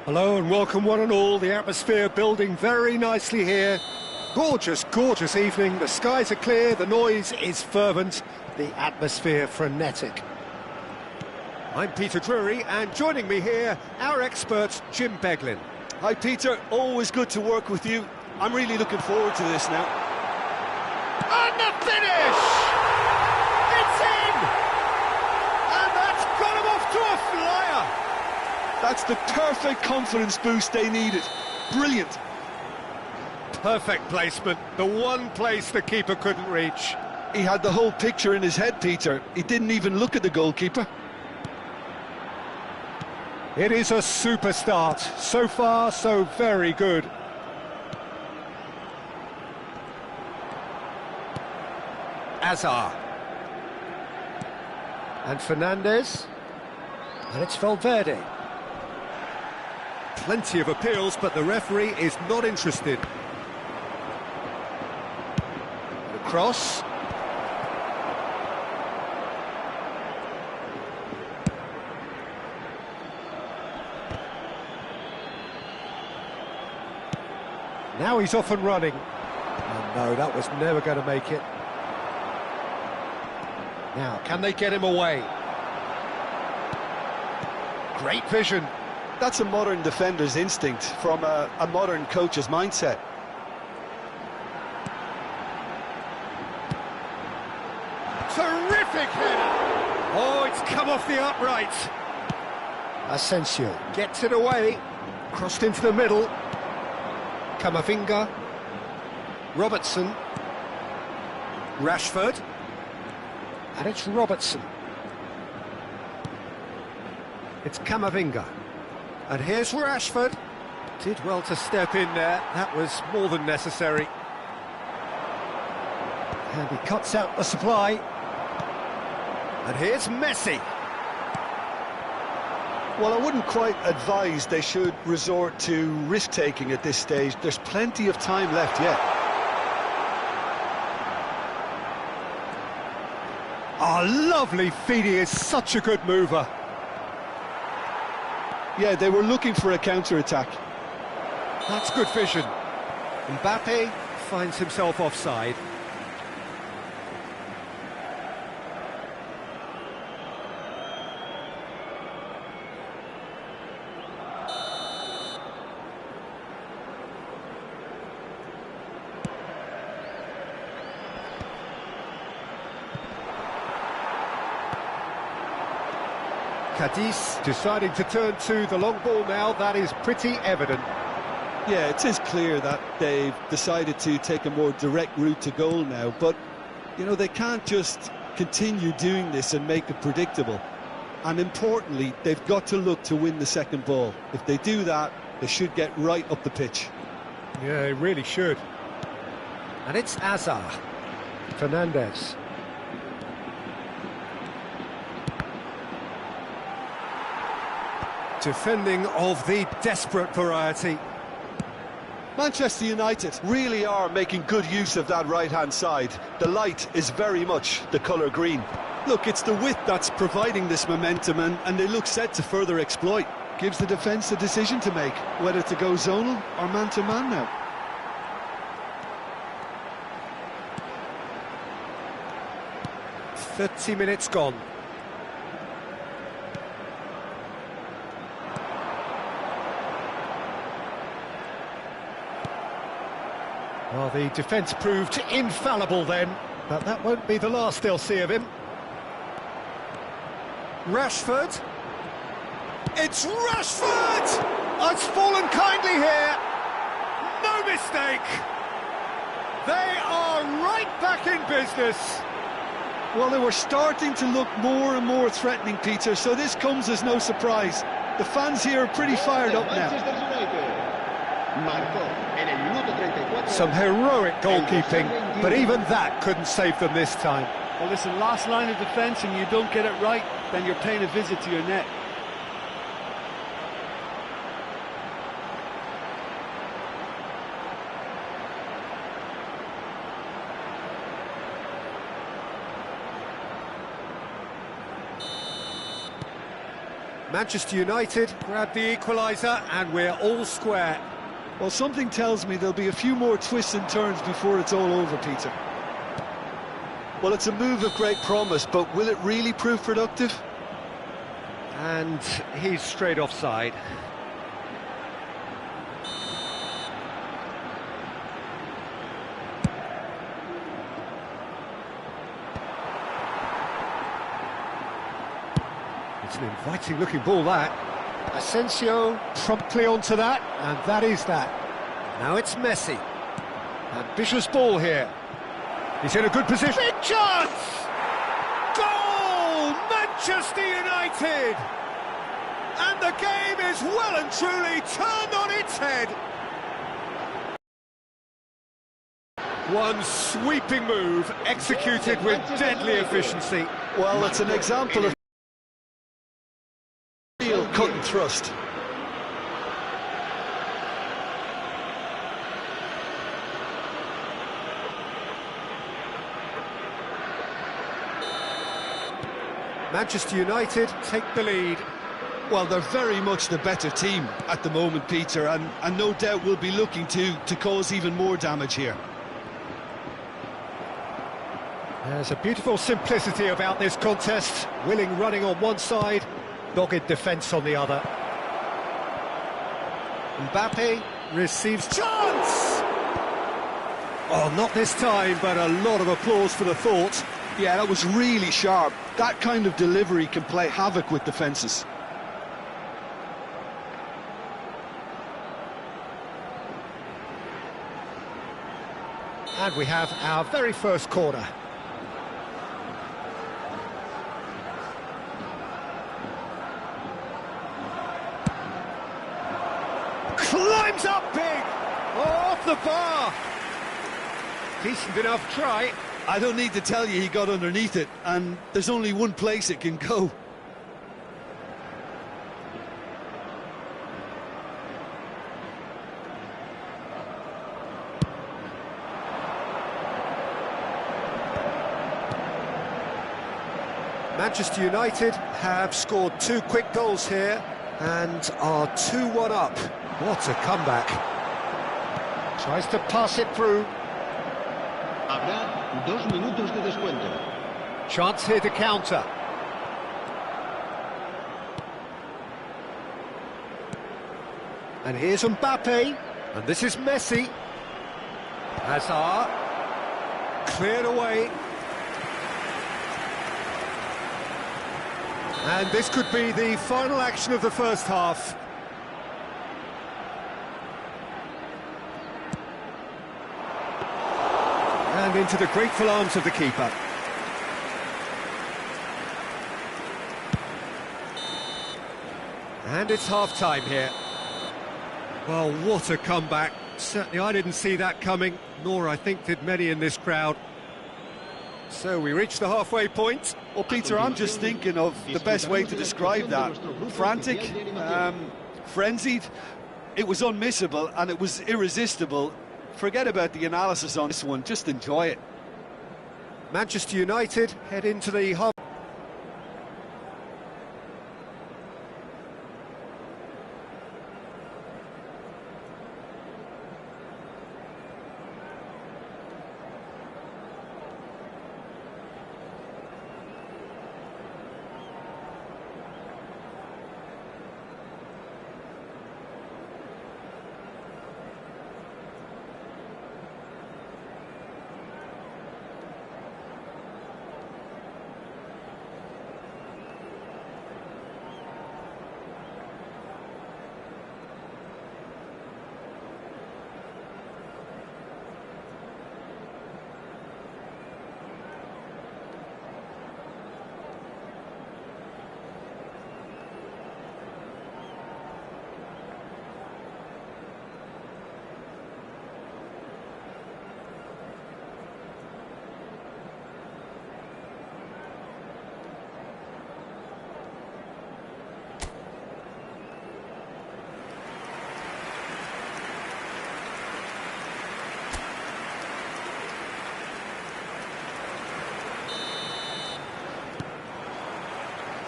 Hello and welcome one and all. The atmosphere building very nicely here. Gorgeous, gorgeous evening. The skies are clear, the noise is fervent, the atmosphere frenetic. I'm Peter Drury, and joining me here, our expert Jim Beglin. Hi Peter, always good to work with you. I'm really looking forward to this now. And the finish! It's in! And that's got him off to a flyer! That's the perfect confidence boost they needed. Brilliant. Perfect placement, the one place the keeper couldn't reach. He had the whole picture in his head, Peter. He didn't even look at the goalkeeper. It is a super start. So far, so very good. Azar. And Fernandez. And it's Valverde. Plenty of appeals, but the referee is not interested. The cross. Now he's off and running. Oh no, that was never going to make it. Now, can they get him away? Great vision. That's a modern defender's instinct from a modern coach's mindset. Terrific header! Oh, it's come off the upright. Asensio gets it away. Crossed into the middle. Camavinga. Robertson. Rashford. And it's Robertson. It's Camavinga. And here's Rashford. Did well to step in there. That was more than necessary. And he cuts out the supply. And here's Messi. Well, I wouldn't quite advise they should resort to risk-taking at this stage. There's plenty of time left yet. Oh, lovely feed. He is such a good mover. Yeah, they were looking for a counter-attack. That's good vision. Mbappe finds himself offside. Cadiz deciding to turn to the long ball now. That is pretty evident. Yeah, it is clear that they've decided to take a more direct route to goal now, but, you know, they can't just continue doing this and make it predictable. And importantly, they've got to look to win the second ball. If they do that, they should get right up the pitch. Yeah, they really should. And it's Azar. Fernandez. Defending of the desperate variety. Manchester United really are making good use of that right-hand side. The light is very much the colour green. Look, it's the width that's providing this momentum, and they look set to further exploit. Gives the defence a decision to make, whether to go zonal or man-to-man now. "30 minutes gone. Well, the defence proved infallible then, but that won't be the last they'll see of him. Rashford. It's Rashford! Oh, it's fallen kindly here. No mistake. They are right back in business. Well, they were starting to look more and more threatening, Peter, so this comes as no surprise. The fans here are pretty fired up now. Some heroic goalkeeping, but even that couldn't save them this time. Well, listen, last line of defence and you don't get it right, then you're paying a visit to your net. Manchester United grab the equaliser and we're all square. Well, something tells me there'll be a few more twists and turns before it's all over, Peter. Well, it's a move of great promise, but will it really prove productive? And he's straight offside. It's an inviting looking ball, that. Asensio promptly onto that, and that is that. Now it's Messi. Ambitious ball here. He's in a good position. Big chance! Goal! Manchester United! And the game is well and truly turned on its head. One sweeping move, executed with deadly efficiency. Well, it's an example of real cut and thrust. Manchester United take the lead. Well, they're very much the better team at the moment, Peter, and no doubt will be looking to cause even more damage here. There's a beautiful simplicity about this contest. Willing running on one side, dogged defence on the other. Mbappe receives chance! Oh, not this time, but a lot of applause for the thought. Yeah, that was really sharp. That kind of delivery can play havoc with defences. And we have our very first corner. Climbs up big! Oh, off the bar! Decent enough try. I don't need to tell you he got underneath it, and there's only one place it can go. Manchester United have scored 2 quick goals here and are 2-1 up. What a comeback. Tries to pass it through. Habrá 2 minutos de descuento. Chance here to counter. And here's Mbappe. And this is Messi. Hazard. Cleared away. And this could be the final action of the first half. And into the grateful arms of the keeper. And it's half-time here. Well, what a comeback. Certainly I didn't see that coming, nor I think did many in this crowd. So we reach the halfway point. Well, Peter, I'm just thinking of the best way to describe that. Frantic, frenzied. It was unmissable and it was irresistible. Forget about the analysis on this one, just enjoy it. Manchester United head into the half.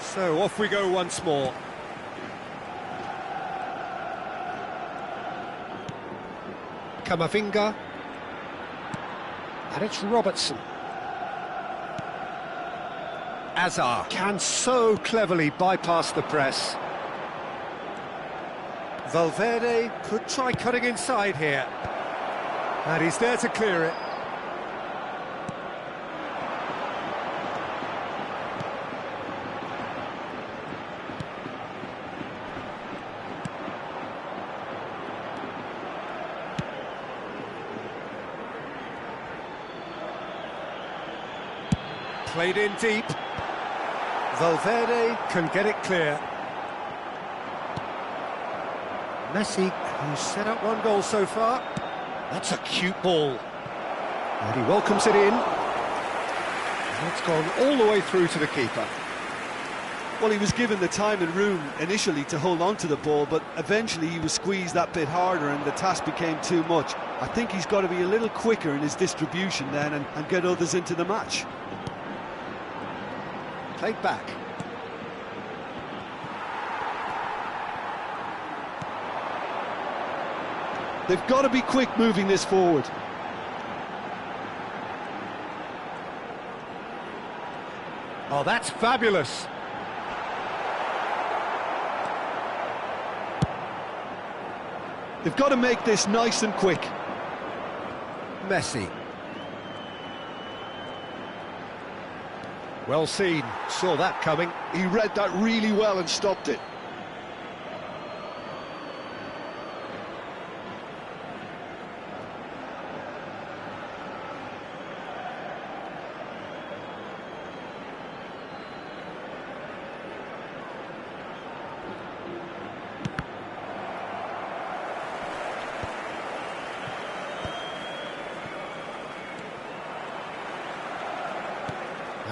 So off we go once more. Camavinga. And it's Robertson. Azar can so cleverly bypass the press. Valverde could try cutting inside here. And he's there to clear it. Played in deep. Valverde can get it clear. Messi, who's set up one goal so far. That's a cute ball. And he welcomes it in. And it's gone all the way through to the keeper. Well, he was given the time and room initially to hold on to the ball, but eventually he was squeezed that bit harder and the task became too much. I think he's got to be a little quicker in his distribution then and get others into the match. Played back. They've got to be quick moving this forward. Oh, that's fabulous. They've got to make this nice and quick. Messi. Well seen, saw that coming. He read that really well and stopped it.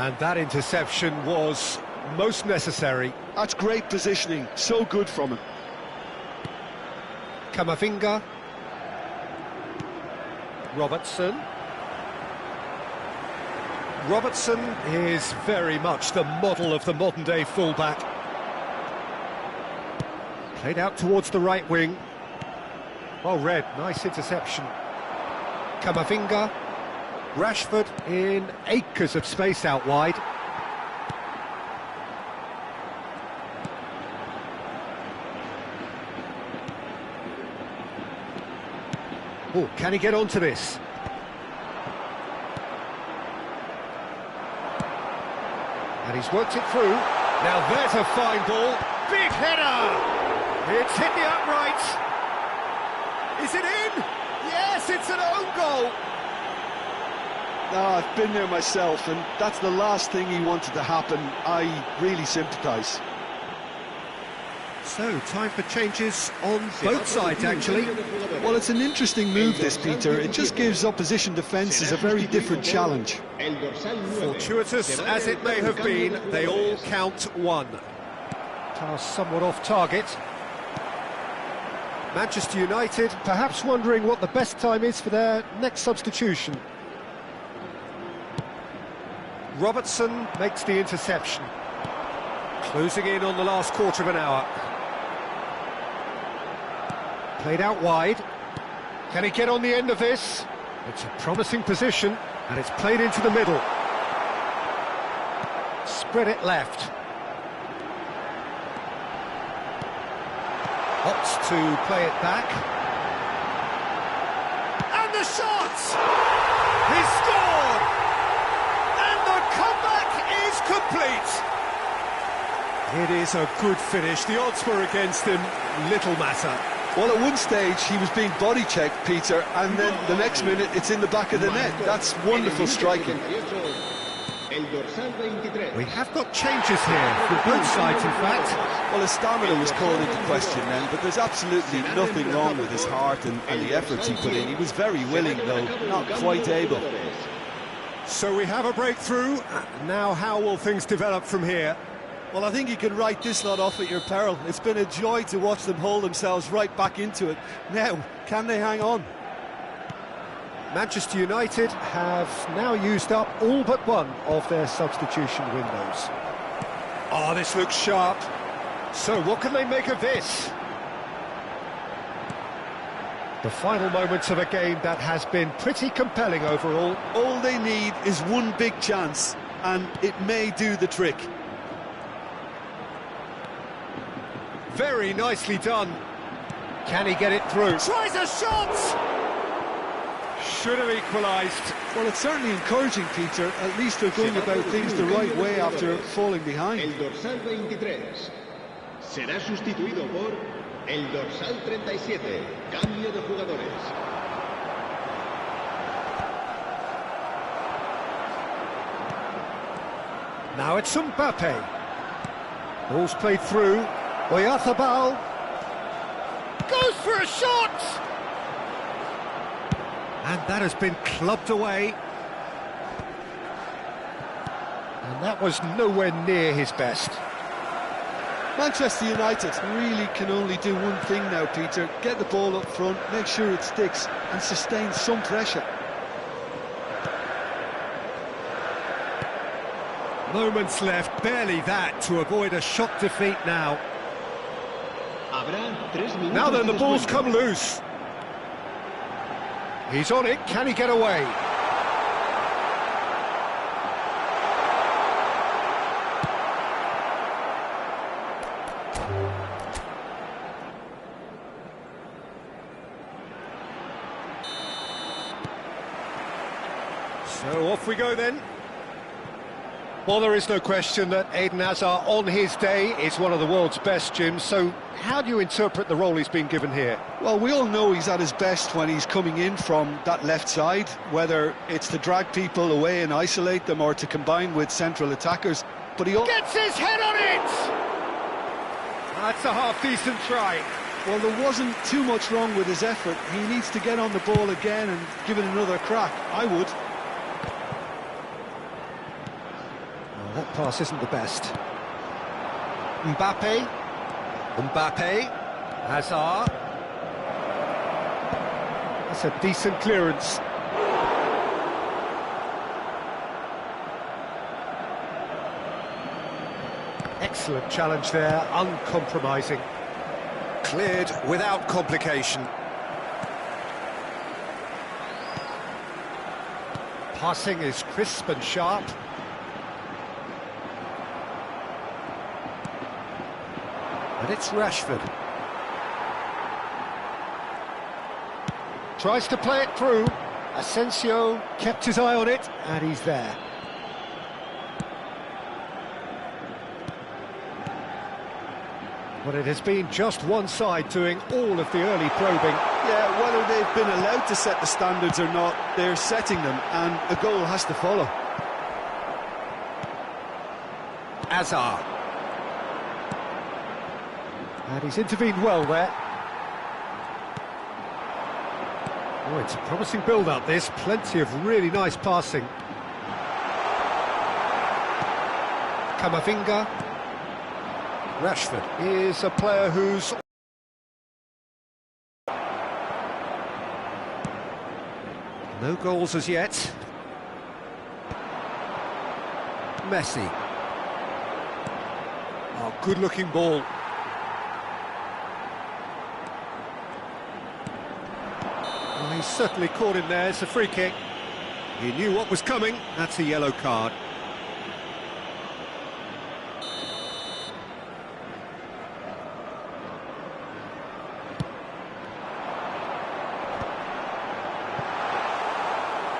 And that interception was most necessary. That's great positioning, so good from him. Camavinga. Robertson. Robertson is very much the model of the modern-day fullback. Played out towards the right wing. Well read, nice interception. Camavinga. Rashford in acres of space out wide. Oh, can he get onto this? And he's worked it through. Now there's a fine ball. Big header! It's hit the upright. Is it in? Yes, it's an own goal. No, I've been there myself, and that's the last thing he wanted to happen. I really sympathise. So, time for changes on both sides, actually. Well, it's an interesting move, this, Peter. It just gives opposition defences a very different challenge. Fortuitous as it may have been, they all count one. Pass somewhat off target. Manchester United perhaps wondering what the best time is for their next substitution. Robertson makes the interception. Closing in on the last quarter of an hour. Played out wide. Can he get on the end of this? It's a promising position, and it's played into the middle. Spread it left. Opts to play it back. And the shot! He's scored! And the comeback is complete! It is a good finish. The odds were against him. Little matter. Well, at one stage he was being body checked, Peter, and then the next minute it's in the back of the net. That's wonderful striking. We have got changes here for both sides, in fact. Well, his stamina was called into question then, but there's absolutely nothing wrong with his heart and the efforts he put in. He was very willing, though, not quite able. So we have a breakthrough. Now how will things develop from here? Well, I think you can write this lot off at your peril. It's been a joy to watch them hold themselves right back into it. Now, can they hang on? Manchester United have now used up all but one of their substitution windows. Oh, this looks sharp. So what can they make of this? The final moments of a game that has been pretty compelling overall. All they need is one big chance, and it may do the trick. Very nicely done. Can he get it through? Tries a shot! Should have equalised. Well, it's certainly encouraging, Peter. At least they're going about things the right way after falling behind. El dorsal 23 será sustituido por el dorsal 37. Cambio de jugadores. Now it's Mbappe. Ball's played through. Oyarzabal goes for a shot! And that has been clubbed away. And that was nowhere near his best. Manchester United really can only do one thing now, Peter. Get the ball up front, make sure it sticks, and sustain some pressure. Moments left, barely that, to avoid a shock defeat now. Now then, the ball's come loose. He's on it, can he get away? So off we go then. Well, there is no question that Eden Hazard on his day is one of the world's best, Jim, so how do you interpret the role he's been given here? Well, we all know he's at his best when he's coming in from that left side, whether it's to drag people away and isolate them or to combine with central attackers, but he gets his head on it! That's a half-decent try. Well, there wasn't too much wrong with his effort. He needs to get on the ball again and give it another crack. I would. That pass isn't the best. Mbappe. Hazard. That's a decent clearance. Excellent challenge there, uncompromising. Cleared without complication. Passing is crisp and sharp. And it's Rashford. Tries to play it through. Asensio kept his eye on it, and he's there. But it has been just one side doing all of the early probing. Yeah, whether they've been allowed to set the standards or not, they're setting them, and a goal has to follow. Hazard. And he's intervened well there. Oh, it's a promising build-up, this. Plenty of really nice passing. Camavinga. Rashford is a player who's... No goals as yet. Messi. Oh, good-looking ball. Oh, he's certainly caught him there. It's a free kick. He knew what was coming. That's a yellow card.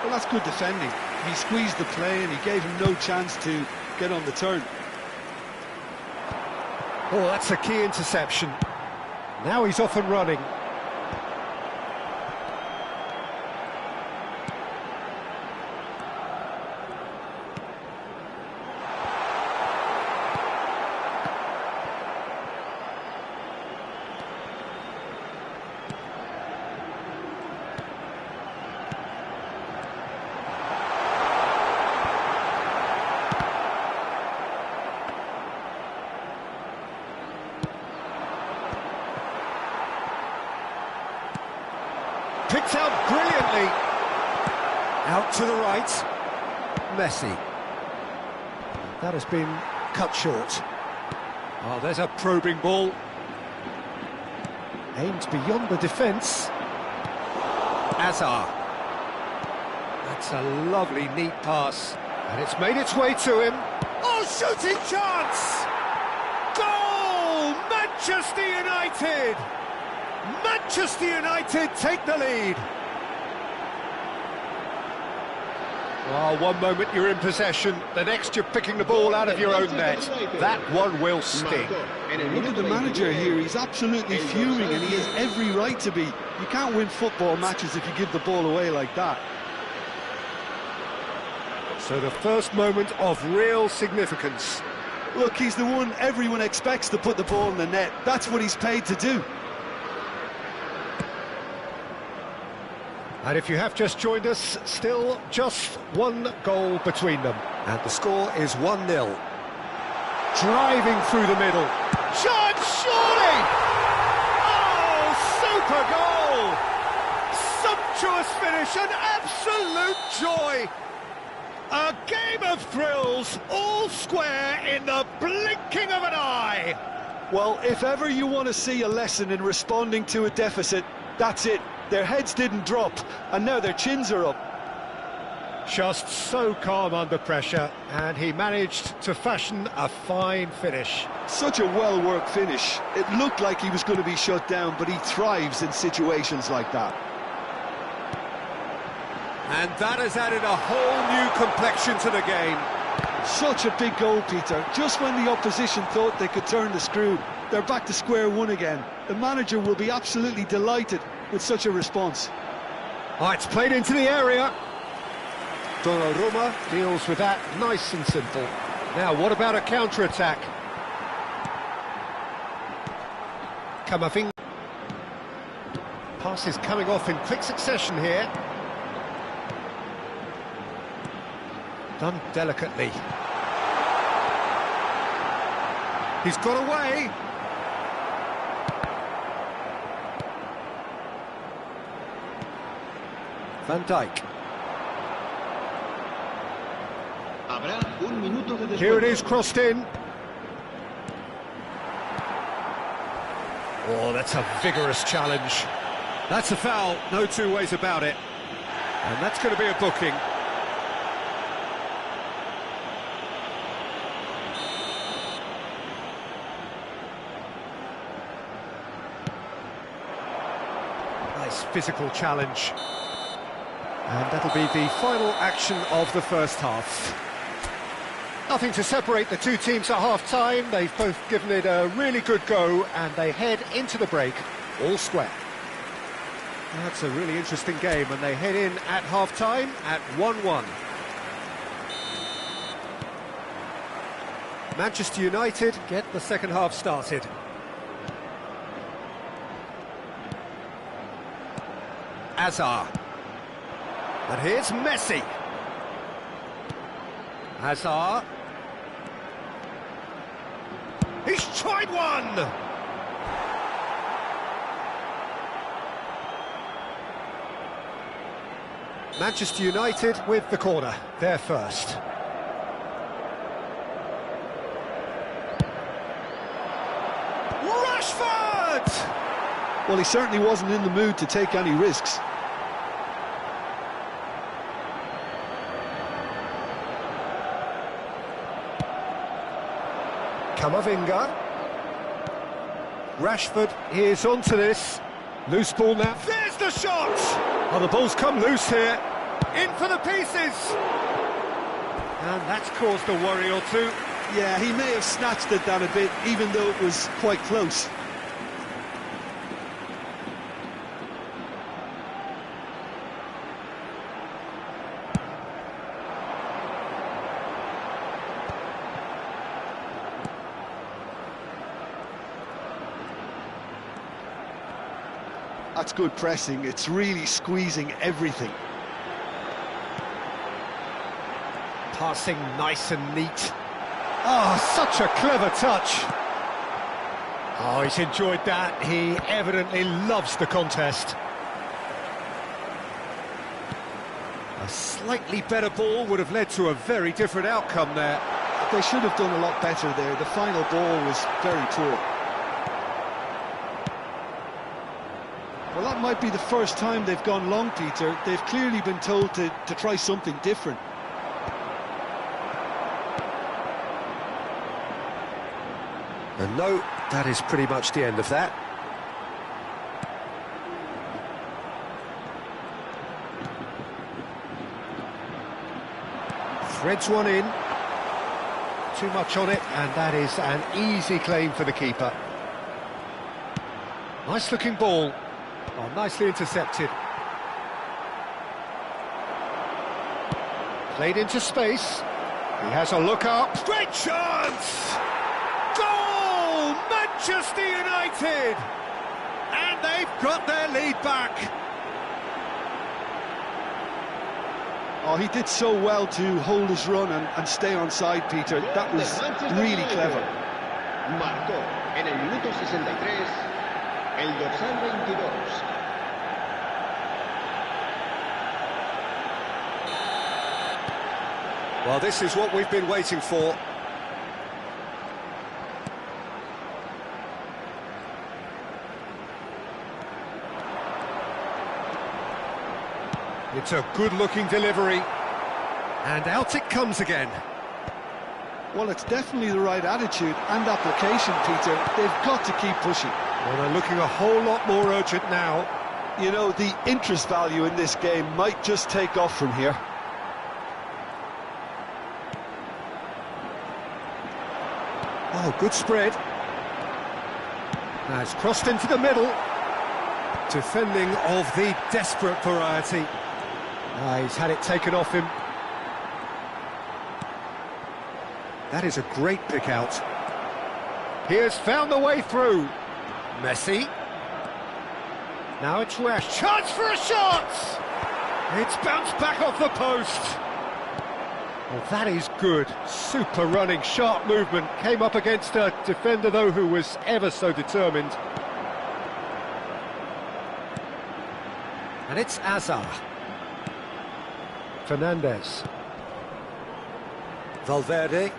Well, that's good defending. He squeezed the play and he gave him no chance to get on the turn. Oh, that's a key interception. Now he's off and running. Picked out brilliantly. Out to the right. Messi. That has been cut short. Oh, there's a probing ball. Aimed beyond the defence. Azar. That's a lovely, neat pass. And it's made its way to him. Oh, shooting chance! Goal! Manchester United! Manchester United take the lead. Well, one moment you're in possession, the next you're picking the ball out of your own net. That one will sting. Look at the manager here, he's absolutely fuming and he has every right to be. You can't win football matches if you give the ball away like that. So the first moment of real significance. Look, he's the one everyone expects to put the ball in the net. That's what he's paid to do. And if you have just joined us, still just one goal between them. And the score is 1-0. Driving through the middle. Shot, surely! Oh, super goal! Sumptuous finish, an absolute joy! A game of thrills, all square in the blinking of an eye! Well, if ever you want to see a lesson in responding to a deficit, that's it. Their heads didn't drop, and now their chins are up. Just so calm under pressure, and he managed to fashion a fine finish. Such a well-worked finish. It looked like he was going to be shut down, but he thrives in situations like that. And that has added a whole new complexion to the game. Such a big goal, Peter. Just when the opposition thought they could turn the screw, they're back to square one again. The manager will be absolutely delighted with such a response. Oh, it's played into the area. Donnarumma deals with that nice and simple. Now, what about a counter-attack? Camavinga. Passes coming off in quick succession here. Done delicately. He's got away. Van Dijk. Here it is, crossed in. Oh, that's a vigorous challenge. That's a foul, no two ways about it. And that's going to be a booking. Nice physical challenge. And that'll be the final action of the first half. Nothing to separate the two teams at half-time. They've both given it a really good go, and they head into the break all square. That's a really interesting game, and they head in at half-time at 1-1. Manchester United get the second half started. Azar. And here's Messi. Hazard. He's tried one! Manchester United with the corner, they're first. Rashford! Well, he certainly wasn't in the mood to take any risks. Camavinga. Rashford is onto this. Loose ball now. There's the shot! Oh, the ball's come loose here. In for the pieces! And that's caused a worry or two. Yeah, he may have snatched it down a bit, even though it was quite close. That's good pressing, it's really squeezing everything. Passing nice and neat. Oh, such a clever touch. Oh, he's enjoyed that. He evidently loves the contest. A slightly better ball would have led to a very different outcome there. They should have done a lot better there. The final ball was very poor. Well, that might be the first time they've gone long, Peter. They've clearly been told to try something different. And no, that is pretty much the end of that. Threads one in. Too much on it, and that is an easy claim for the keeper. Nice looking ball. Oh, nicely intercepted. Played into space. He has a look up. Great chance! Goal! Manchester United! And they've got their lead back. Oh, he did so well to hold his run and stay on side, Peter. That was really clever. Marcó en el minuto 63 el dorsal 22. Well, this is what we've been waiting for. It's a good-looking delivery. And out it comes again. Well, it's definitely the right attitude and application, Peter. They've got to keep pushing. Well, they're looking a whole lot more urgent now. You know, the interest value in this game might just take off from here. Oh, good spread. Now it's crossed into the middle. Defending of the desperate variety. He's had it taken off him. That is a great pick out. He has found the way through. Messi. Now it's Rash. Chance for a shot! It's bounced back off the post. Well, that is good. Super running, sharp movement. Came up against a defender, though, who was ever so determined. And it's Azar. Fernandez. Valverde.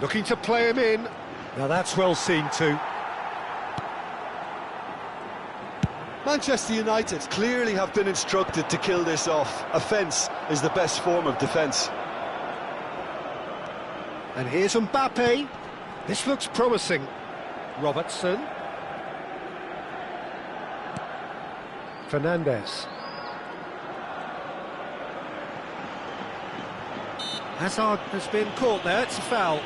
Looking to play him in. Now that's well seen too. Manchester United clearly have been instructed to kill this off. Offence is the best form of defence. And here's Mbappe. This looks promising. Robertson. Fernandez. Hazard has been caught there, it's a foul.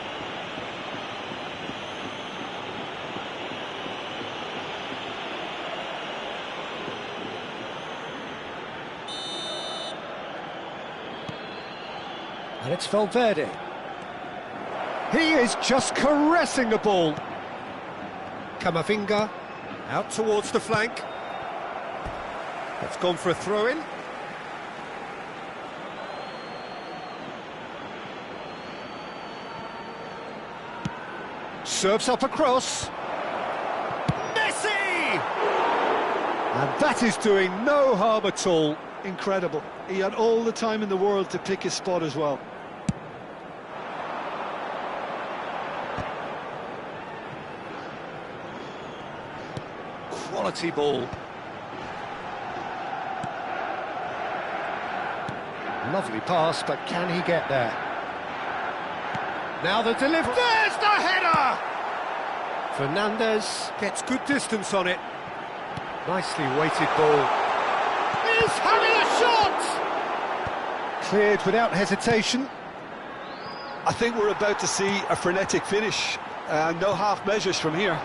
And it's Valverde. He is just caressing the ball. Camavinga out towards the flank. It's gone for a throw-in. Serves up across. Messi! And that is doing no harm at all. Incredible. He had all the time in the world to pick his spot as well. Quality ball. Lovely pass, but can he get there? Now the delivery. There's the header! Fernandez gets good distance on it. Nicely weighted ball. He's having a shot! Cleared without hesitation. I think we're about to see a frenetic finish. No half measures from here.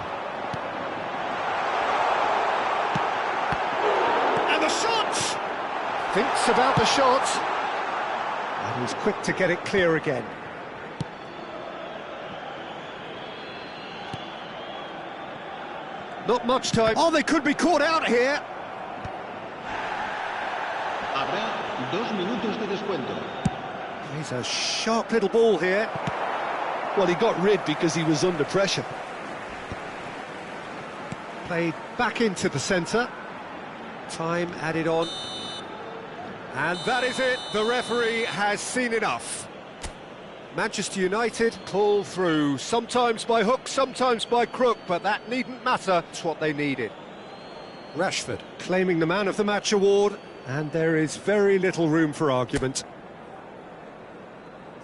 And the shot! Thinks about the shot. And he's quick to get it clear again. Not much time. Oh, they could be caught out here. Habrá 2 minutos de descuento. He's a sharp little ball here. Well, he got rid because he was under pressure. Played back into the centre. Time added on. And that is it. The referee has seen enough. Manchester United pull through, sometimes by hook, sometimes by crook, but that needn't matter. It's what they needed. Rashford claiming the Man of the Match award, and there is very little room for argument.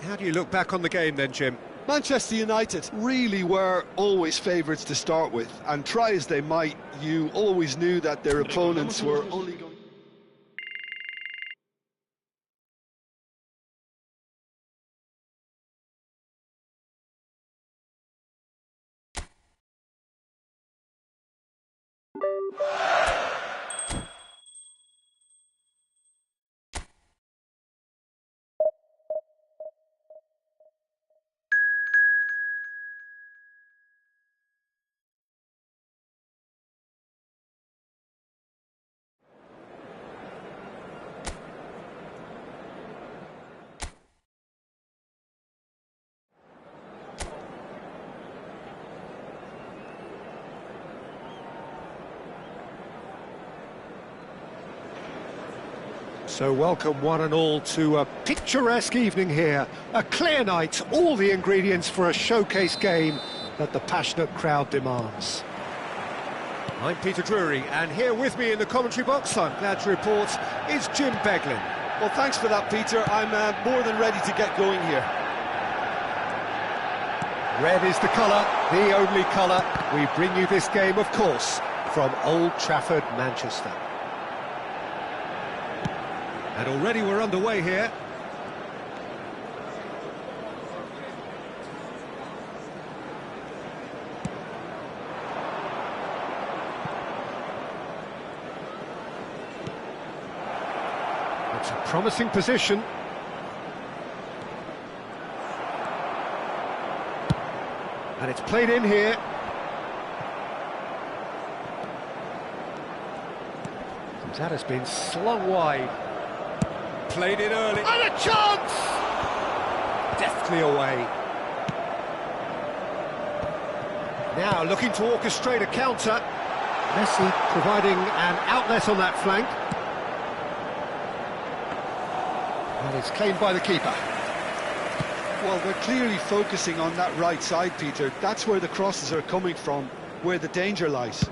How do you look back on the game then, Jim? Manchester United really were always favourites to start with, and try as they might, you always knew that their opponents were only going... So welcome one and all to a picturesque evening here. A clear night, all the ingredients for a showcase game that the passionate crowd demands. I'm Peter Drury, and here with me in the commentary box, I'm glad to report, is Jim Beglin. Well, thanks for that, Peter. I'm more than ready to get going here. Red is the colour, the only colour. We bring you this game, of course, from Old Trafford, Manchester. And already we're underway here. It's a promising position. And it's played in here. That has been slung wide. Played it early. And a chance! Deftly away. Now looking to orchestrate a counter. Messi providing an outlet on that flank. And it's claimed by the keeper. Well, they're clearly focusing on that right side, Peter. That's where the crosses are coming from, where the danger lies.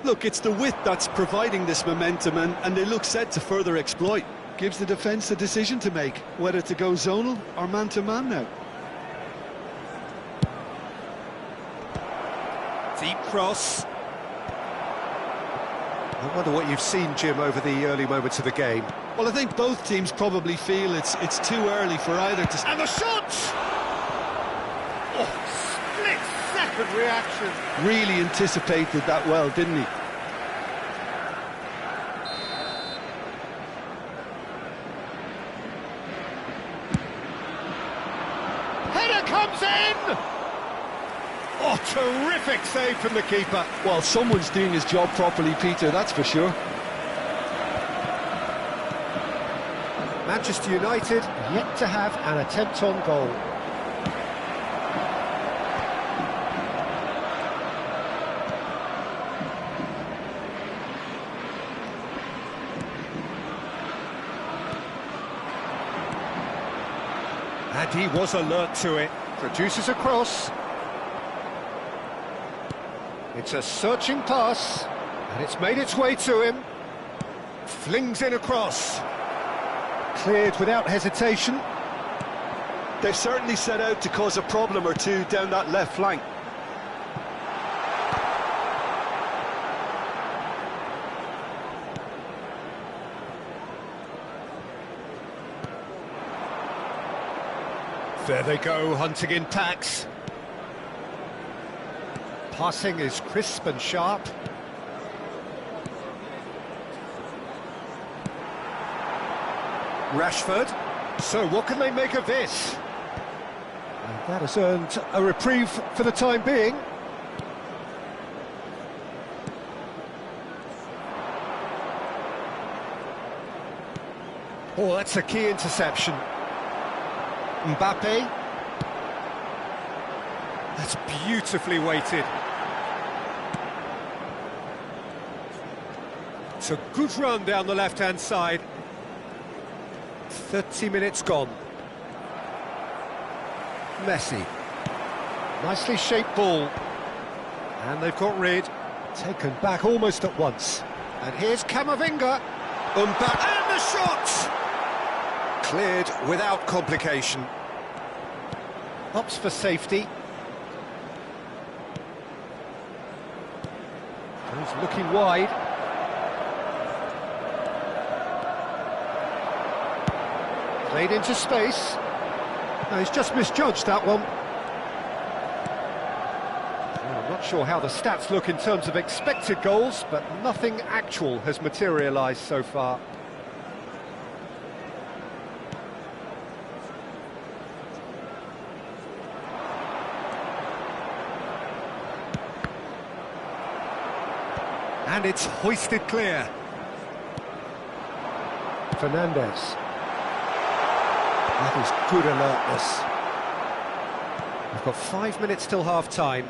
Look, it's the width that's providing this momentum, and they look set to further exploit. Gives the defence a decision to make, whether to go zonal or man-to-man now. Deep cross. I wonder what you've seen, Jim, over the early moments of the game. Well, I think both teams probably feel it's too early for either to... And the shot! Oh, split-second reaction. Really anticipated that well, didn't he? Header comes in! Oh, terrific save from the keeper. Well, someone's doing his job properly, Peter, that's for sure. Manchester United yet to have an attempt on goal. And he was alert to it. Produces a cross. It's a searching pass, and it's made its way to him. Flings in a cross. Cleared without hesitation. They've certainly set out to cause a problem or two down that left flank. There they go, hunting in packs. Passing is crisp and sharp. Rashford. So what can they make of this? And that has earned a reprieve for the time being. Oh, that's a key interception. Mbappe. That's beautifully weighted. It's a good run down the left-hand side. 30 minutes gone. Messi. Nicely shaped ball. And they've got rid. Taken back almost at once. And here's Camavinga. And the shot! Cleared without complication. Opts for safety. He's looking wide. Played into space. No, he's just misjudged that one. Well, I'm not sure how the stats look in terms of expected goals, but nothing actual has materialised so far. And it's hoisted clear. Fernandez. That is good alertness. We've got 5 minutes till half-time.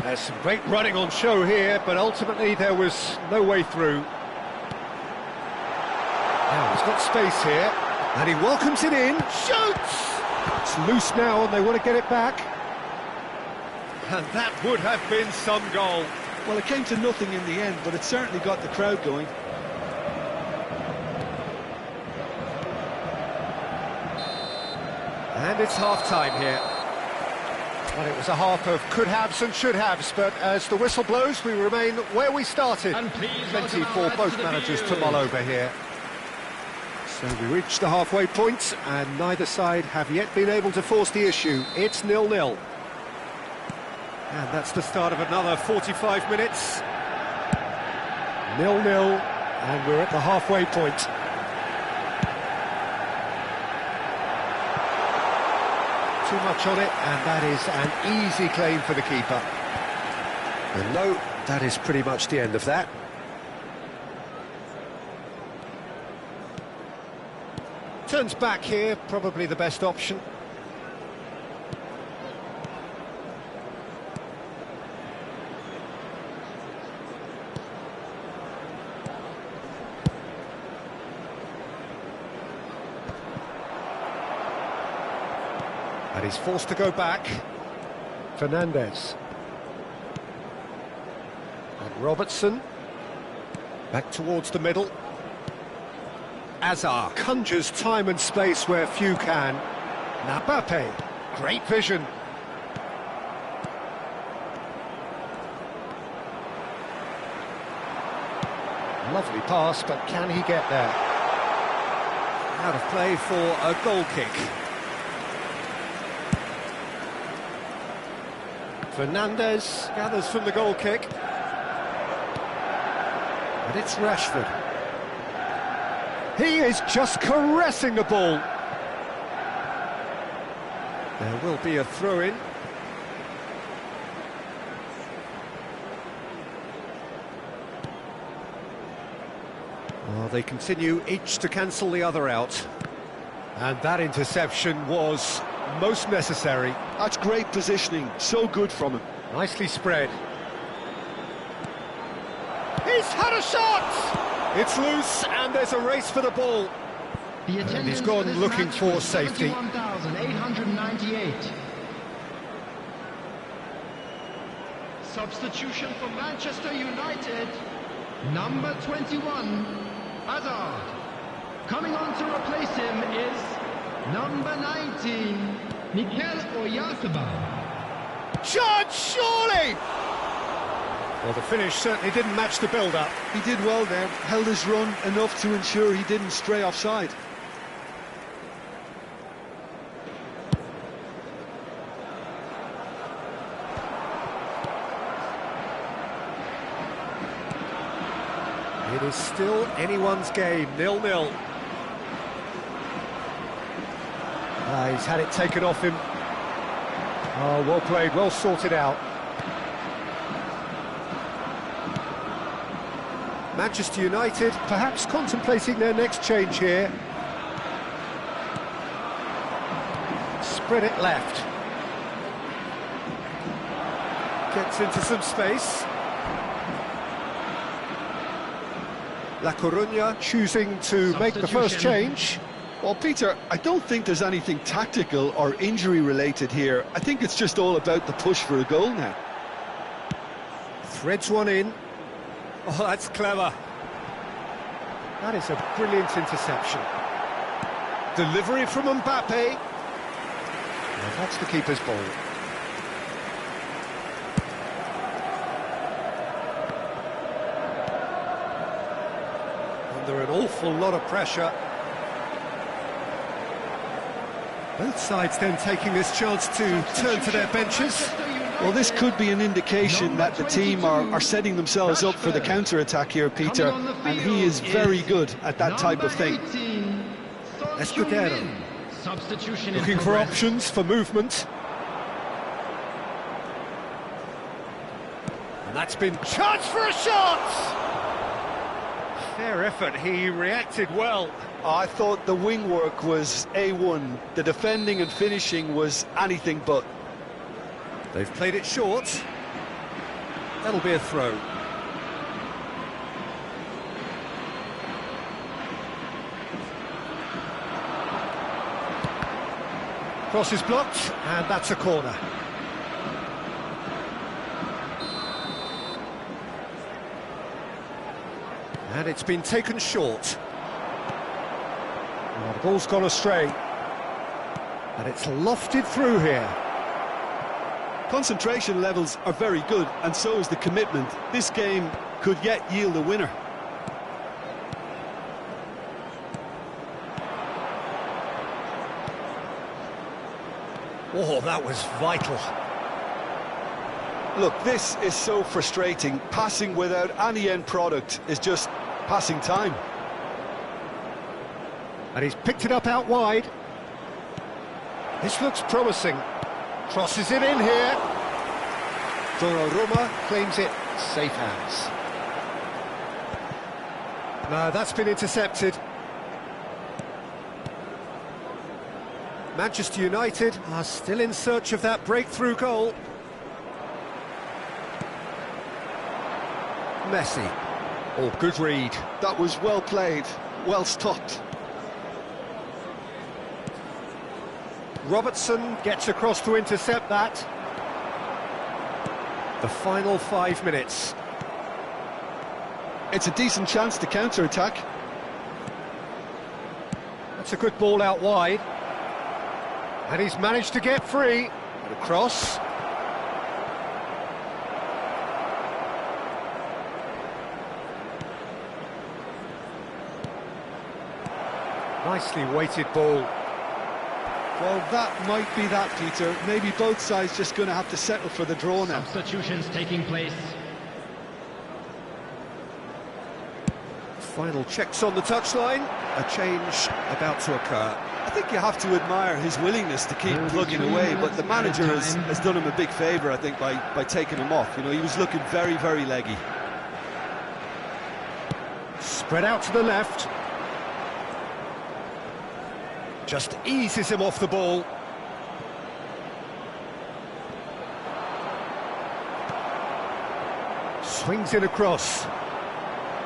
There's some great running on show here, but ultimately there was no way through. Now he's got space here, and he welcomes it in, shoots! It's loose now, and they want to get it back. And that would have been some goal. Well, it came to nothing in the end, but it certainly got the crowd going. And it's half-time here. Well, it was a half of could-haves and should-haves, but as the whistle blows, we remain where we started. Plenty for both managers to mull over here. So we reached the halfway point, and neither side have yet been able to force the issue. It's 0-0. And that's the start of another 45 minutes. 0-0, and we're at the halfway point. Too much on it, and that is an easy claim for the keeper. And no, that is pretty much the end of that. Turns back here, probably the best option. And he's forced to go back. Fernandez. And Robertson. Back towards the middle. Azar conjures time and space where few can. Now Mbappe, great vision. Lovely pass, but can he get there? Out of play for a goal kick. Fernandez gathers from the goal kick. And it's Rashford. He is just caressing the ball. There will be a throw-in. Well, they continue each to cancel the other out. And that interception was most necessary. That's great positioning, so good from him. Nicely spread. He's had a shot! It's loose, and there's a race for the ball. And he's gone looking for safety. 1,898. Substitution for Manchester United. Number 21, Hazard. Coming on to replace him is number 19, Mikel Oyarzabal. Shot, surely! Well, the finish certainly didn't match the build-up. He did well there, held his run enough to ensure he didn't stray offside. It is still anyone's game, 0-0. He's had it taken off him. Oh, well played, well sorted out. Manchester United perhaps contemplating their next change here. Spread it left. Gets into some space. La Coruña choosing to make the first change. Well, Peter, I don't think there's anything tactical or injury-related here. I think it's just all about the push for a goal now. Threads one in. Oh, that's clever. That is a brilliant interception. Delivery from Mbappe. Well, that's the keeper's ball. Under an awful lot of pressure. Both sides then taking this chance to turn to their benches. Well, this could be an indication that the team are setting themselves up for the counter-attack here, Peter, and he is very good at that type of thing. Escudero. Looking for options for movement. And that's been chance for a shot! Fair effort, he reacted well. I thought the wing work was A1. The defending and finishing was anything but. They've played it short. That'll be a throw. Cross is blocked, and that's a corner. And it's been taken short. Well, the ball's gone astray. And it's lofted through here. Concentration levels are very good, and so is the commitment. This game could yet yield a winner. Oh, that was vital. Look, this is so frustrating. Passing without any end product is just passing time. And he's picked it up out wide. This looks promising. Crosses it in here. Donnarumma claims it. Safe hands. No, that's been intercepted. Manchester United are still in search of that breakthrough goal. Messi. Oh, good read. That was well played, well stopped. Robertson gets across to intercept that. The final 5 minutes. It's a decent chance to counter-attack. That's a good ball out wide. And he's managed to get free. And a cross. Nicely weighted ball. Well, that might be that, Peter. Maybe both sides just going to have to settle for the draw now. Substitutions taking place. Final checks on the touchline. A change about to occur. I think you have to admire his willingness to keep plugging away, but the manager has done him a big favour, I think, by taking him off. You know, he was looking very, very leggy. Spread out to the left. Just eases him off the ball. Swings in across.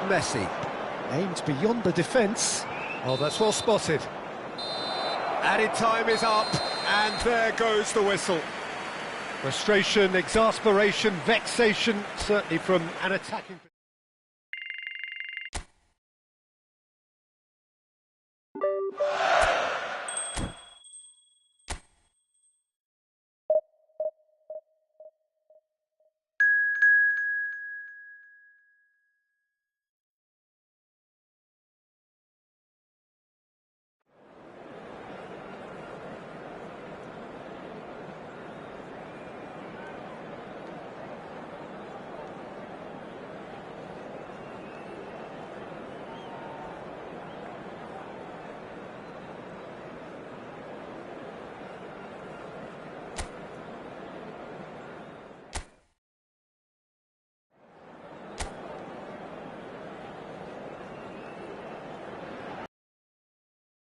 Messi. Aimed beyond the defence. Oh, that's well spotted. Added time is up, and there goes the whistle. Frustration, exasperation, vexation, certainly from an attacking...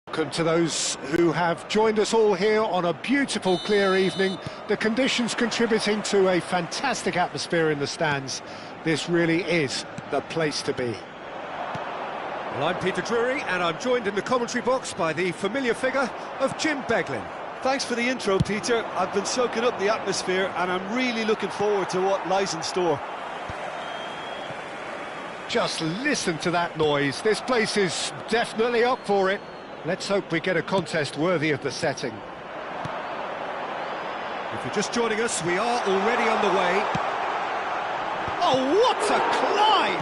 Welcome to those who have joined us all here on a beautiful, clear evening. The conditions contributing to a fantastic atmosphere in the stands. This really is the place to be. Well, I'm Peter Drury, and I'm joined in the commentary box by the familiar figure of Jim Beglin. Thanks for the intro, Peter. I've been soaking up the atmosphere and I'm really looking forward to what lies in store. Just listen to that noise. This place is definitely up for it. Let's hope we get a contest worthy of the setting. If you're just joining us, we are already underway. Oh, what a climb!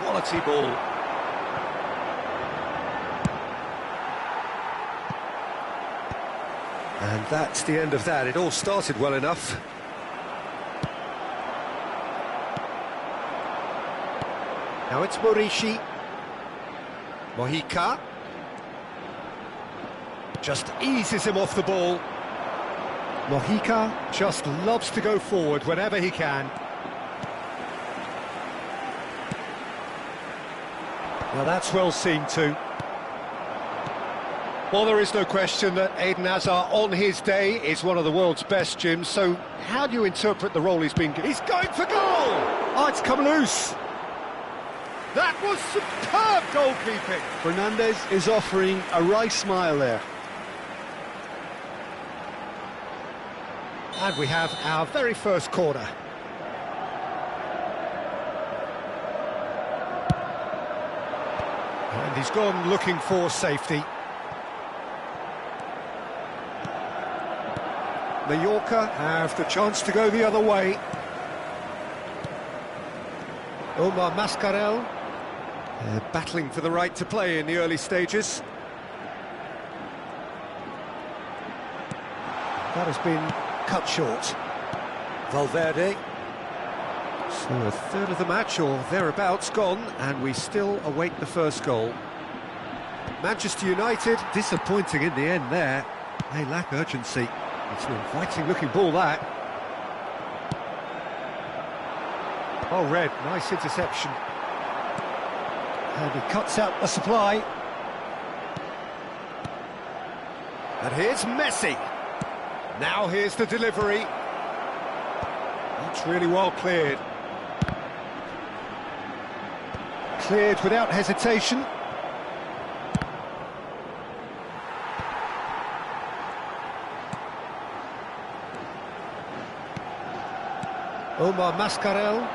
Quality ball. And that's the end of that. It all started well enough. Now it's Morishi. Mojica. Just eases him off the ball. Mojica just loves to go forward whenever he can. Now that's well seen too. Well, there is no question that Eden Hazard, on his day, is one of the world's best, Jim. So how do you interpret the role he's been given? He's going for goal! Oh, it's come loose. That was superb goalkeeping. Fernandez is offering a wry smile there. And we have our very first corner. And he's gone looking for safety. Mallorca have the chance to go the other way. Omar Mascarell battling for the right to play in the early stages. That has been cut short. Valverde. So a third of the match or thereabouts gone, and we still await the first goal. Manchester United disappointing in the end there. They lack urgency. It's an inviting looking ball, that. Oh, Red, nice interception. And he cuts out the supply. And here's Messi. Now here's the delivery. That's really well cleared. Cleared without hesitation. Omar Mascarell.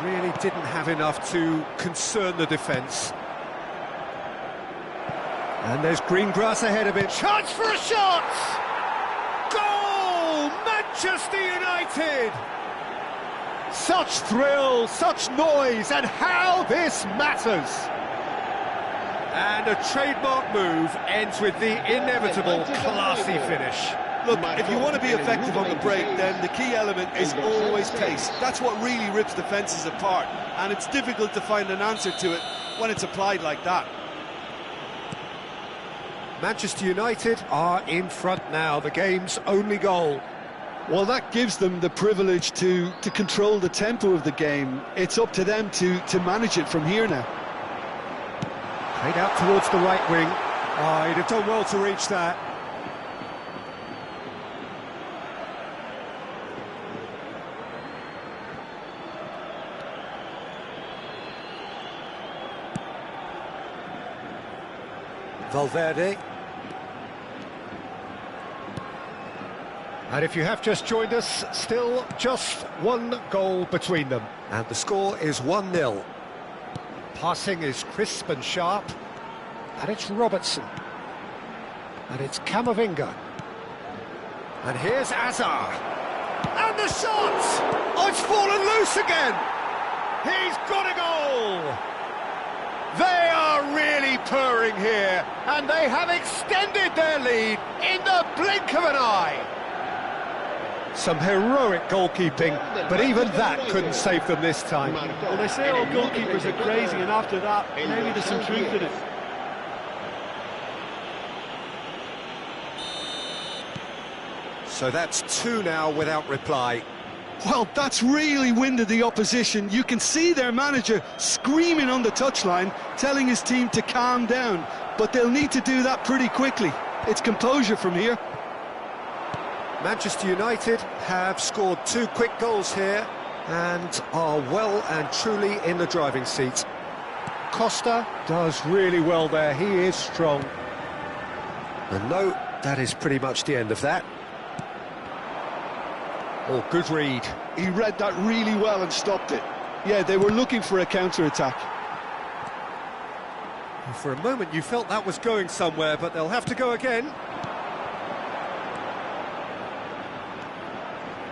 Really didn't have enough to concern the defence. And there's green grass ahead of it. Chance for a shot! Goal! Manchester United! Such thrill, such noise, and how this matters! And a trademark move ends with the inevitable classy finish. Look, if you want to be effective on the break, then the key element is always pace. That's what really rips defences apart, and it's difficult to find an answer to it when it's applied like that. Manchester United are in front now, the game's only goal. Well, that gives them the privilege to control the tempo of the game. It's up to them to manage it from here now. Played out towards the right wing. Oh, he'd have done well to reach that. Valverde. And if you have just joined us, still just one goal between them. And the score is 1-0. Passing is crisp and sharp. And it's Robertson. And it's Camavinga. And here's Hazard. And the shot! Oh, it's fallen loose again! He's got a goal! They are really purring here, and they have extended their lead in the blink of an eye. Some heroic goalkeeping, but even that couldn't save them this time. Well, they say all goalkeepers are crazy, and after that, maybe there's some truth in it. So that's two now without reply. Well, that's really winded the opposition. You can see their manager screaming on the touchline, telling his team to calm down, but they'll need to do that pretty quickly. It's composure from here. Manchester United have scored 2 quick goals here and are well and truly in the driving seat. Costa does really well there, he is strong. And no, that is pretty much the end of that. Oh, good read. He read that really well and stopped it. Yeah, they were looking for a counter-attack. For a moment you felt that was going somewhere, but they'll have to go again.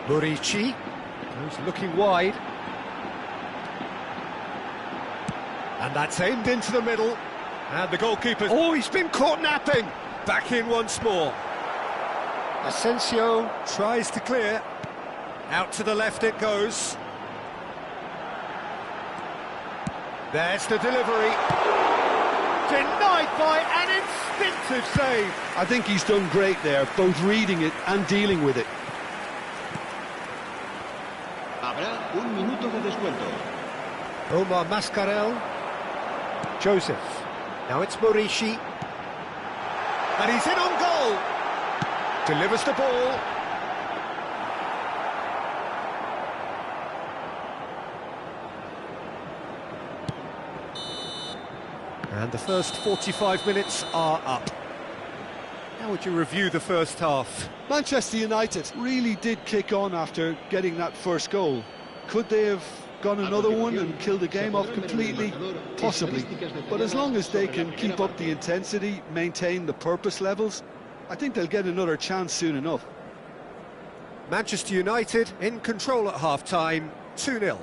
Murici goes looking wide. And that's aimed into the middle. And the goalkeeper... Oh, he's been caught napping! Back in once more. Asensio tries to clear. Out to the left it goes. There's the delivery. Denied by an instinctive save. I think he's done great there, both reading it and dealing with it. Habrá un minuto de descuento. Omar Mascarell. Joseph. Now it's Murici. And he's in on goal. Delivers the ball. And the first 45 minutes are up. How would you review the first half? Manchester United really did kick on after getting that first goal. Could they have gone another one and killed the game off completely? Possibly. But as long as they can keep up the intensity, maintain the purpose levels, I think they'll get another chance soon enough. Manchester United in control at half-time, 2-0.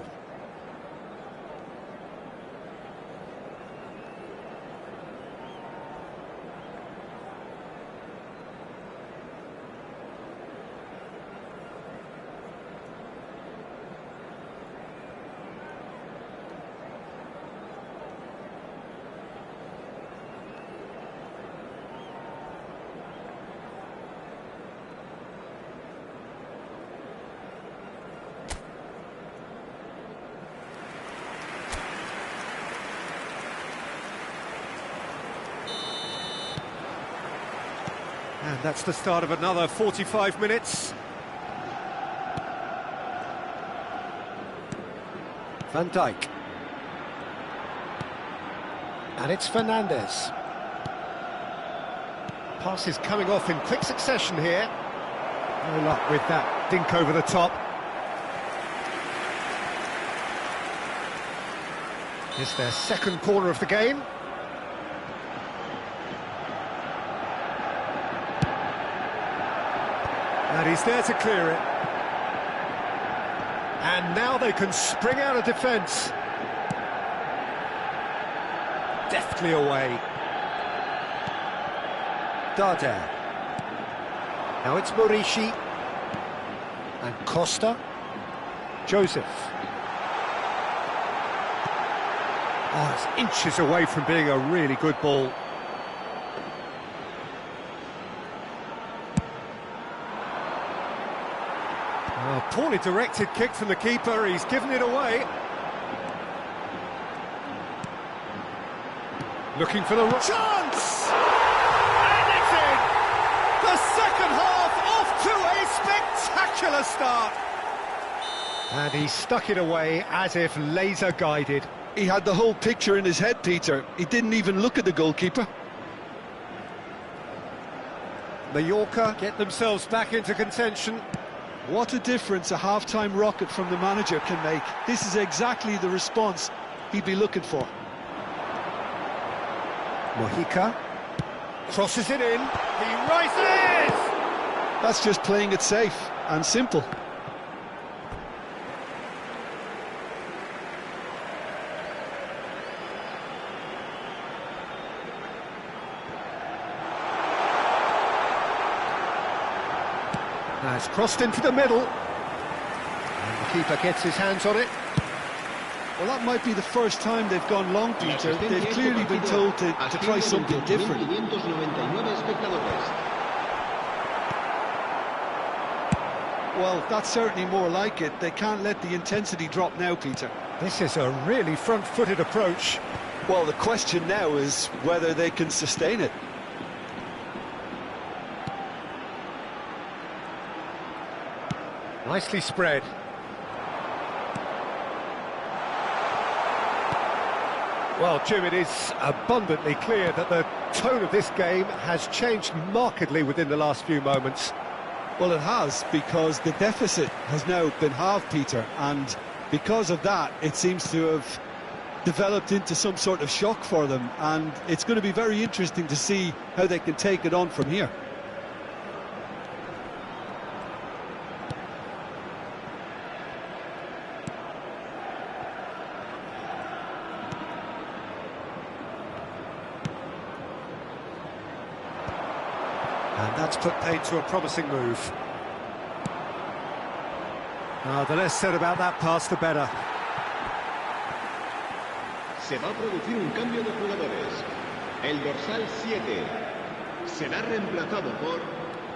And that's the start of another 45 minutes. Van Dijk. And it's Fernandes. Passes coming off in quick succession here. No luck with that dink over the top. It's their second corner of the game. And he's there to clear it. And now they can spring out of defence. Deftly away. Darder. Now it's Murici. And Costa. Joseph. Oh, it's inches away from being a really good ball. Oh, poorly directed kick from the keeper, he's given it away. Looking for the chance! And it's in! The second half off to a spectacular start! And he stuck it away as if laser guided. He had the whole picture in his head, Peter. He didn't even look at the goalkeeper. Mallorca get themselves back into contention. What a difference a half-time rocket from the manager can make. This is exactly the response he'd be looking for. Mojica crosses it in. He rises! That's just playing it safe and simple. Now it's crossed into the middle. And the keeper gets his hands on it. Well, that might be the first time they've gone long, Peter. They've clearly been told to try something different. Well, that's certainly more like it. They can't let the intensity drop now, Peter. This is a really front-footed approach. Well, the question now is whether they can sustain it. Nicely spread. Well, Jim, it is abundantly clear that the tone of this game has changed markedly within the last few moments. Well, it has, because the deficit has now been halved, Peter, and because of that, it seems to have developed into some sort of shock for them, and it's going to be very interesting to see how they can take it on from here. And that's put paid to a promising move. The less said about that pass, the better. Se va a producir un cambio de jugadores. El dorsal 7 será reemplazado por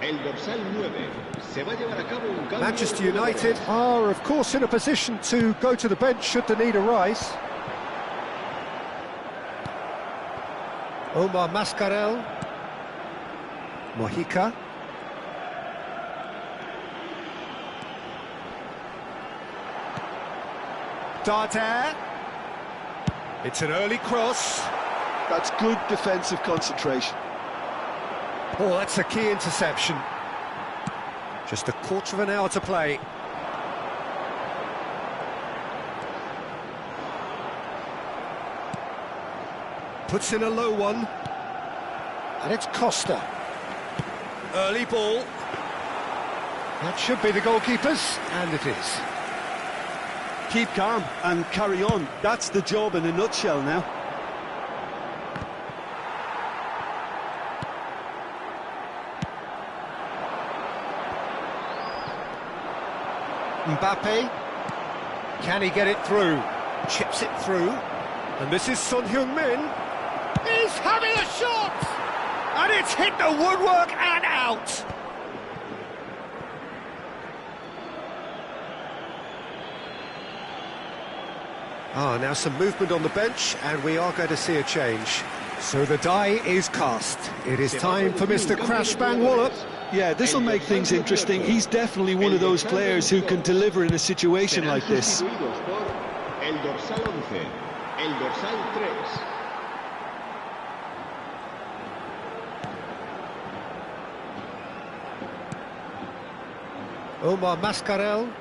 el dorsal 9. Se va a llevar a cabo un cambio. Manchester United are, of course, in a position to go to the bench should the need arise. Omar Mascarell. Mojica. Darder. It's an early cross. That's good defensive concentration. Oh, that's a key interception. Just a quarter of an hour to play. Puts in a low one. And it's Costa. Early ball. That should be the goalkeeper's, and it is. Keep calm and carry on. That's the job in a nutshell now. Mbappe. Can he get it through? Chips it through. And this is Son Heung-min. He's having a shot! And it's hit the woodwork and out! Now some movement on the bench, and we are going to see a change. So the die is cast. It is time for Mr. Crash Bang Wallop. Yeah, this will make things interesting. He's definitely one of those players who can deliver in a situation like this. El dorsal 11, el dorsal 3. Omar Mascarell.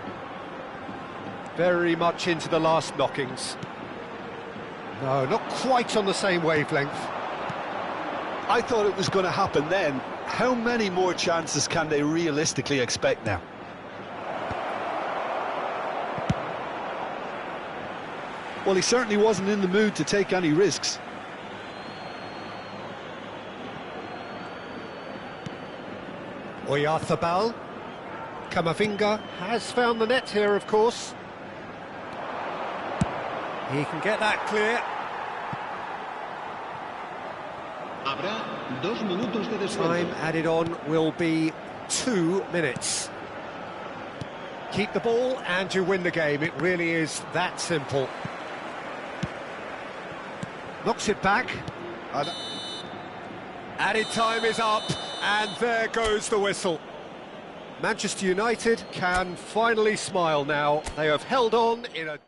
Very much into the last knockings. No, not quite on the same wavelength. I thought it was going to happen then. How many more chances can they realistically expect now? Well, he certainly wasn't in the mood to take any risks. Oyarzabal. Camavinga has found the net here, of course. He can get that clear. Habrá 2 minutos de descanso. Time added on will be 2 minutes. Keep the ball and you win the game. It really is that simple. Knocks it back. Added time is up, and there goes the whistle. Manchester United can finally smile now. They have held on in a...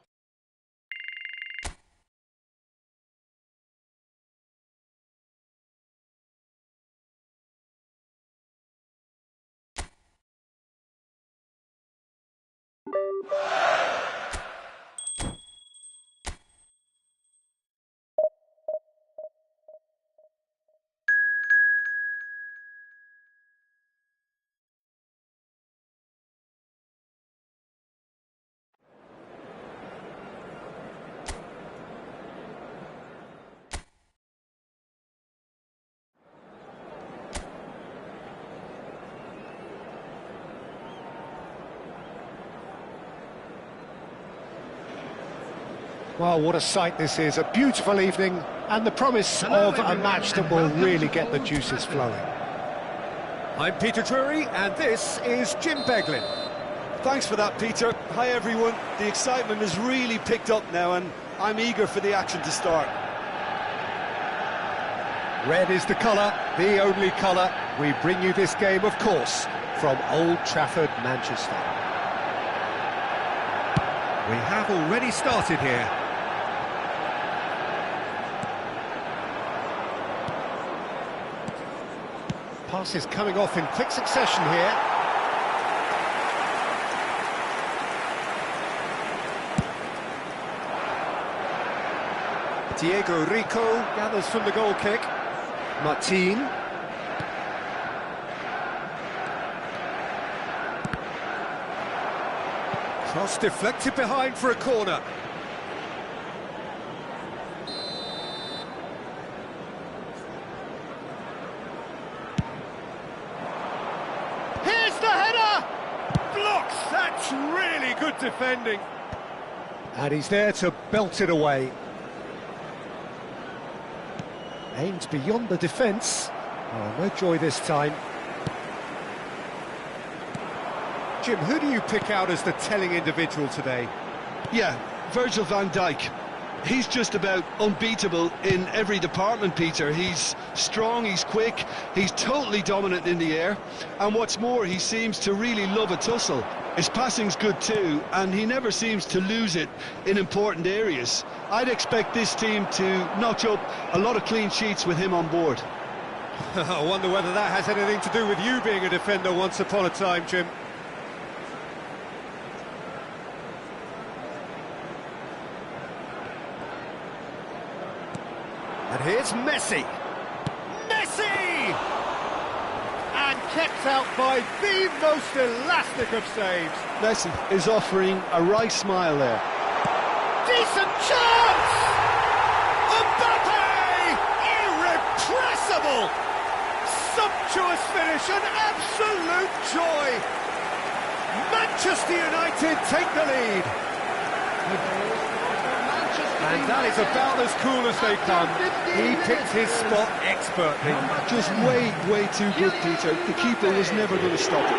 Well, what a sight this is. A beautiful evening and the promise of a match that will really get the juices flowing. I'm Peter Drury and this is Jim Beglin. Thanks for that, Peter. Hi, everyone. The excitement has really picked up now and I'm eager for the action to start. Red is the colour, the only colour. We bring you this game, of course, from Old Trafford, Manchester. We have already started here. Passes coming off in quick succession here. Diego Rico gathers from the goal kick. Martin. Cross deflected behind for a corner. Here's the header! Blocks! That's really good defending. And he's there to belt it away. Aimed beyond the defence. Oh, no joy this time. Jim, who do you pick out as the telling individual today? Yeah, Virgil van Dijk. He's just about unbeatable in every department, Peter. He's strong, he's quick, he's totally dominant in the air. And what's more, he seems to really love a tussle. His passing's good too, and he never seems to lose it in important areas. I'd expect this team to notch up a lot of clean sheets with him on board. I wonder whether that has anything to do with you being a defender once upon a time, Jim. And here's Messi. Messi! And kept out by the most elastic of saves. Messi is offering a right smile there. Decent chance! Mbappe! Irrepressible! Sumptuous finish, an absolute joy! Manchester United take the lead. And that is about as cool as they come. He picked his spot expertly. Just way too good, Peter. The keeper was never going to stop it.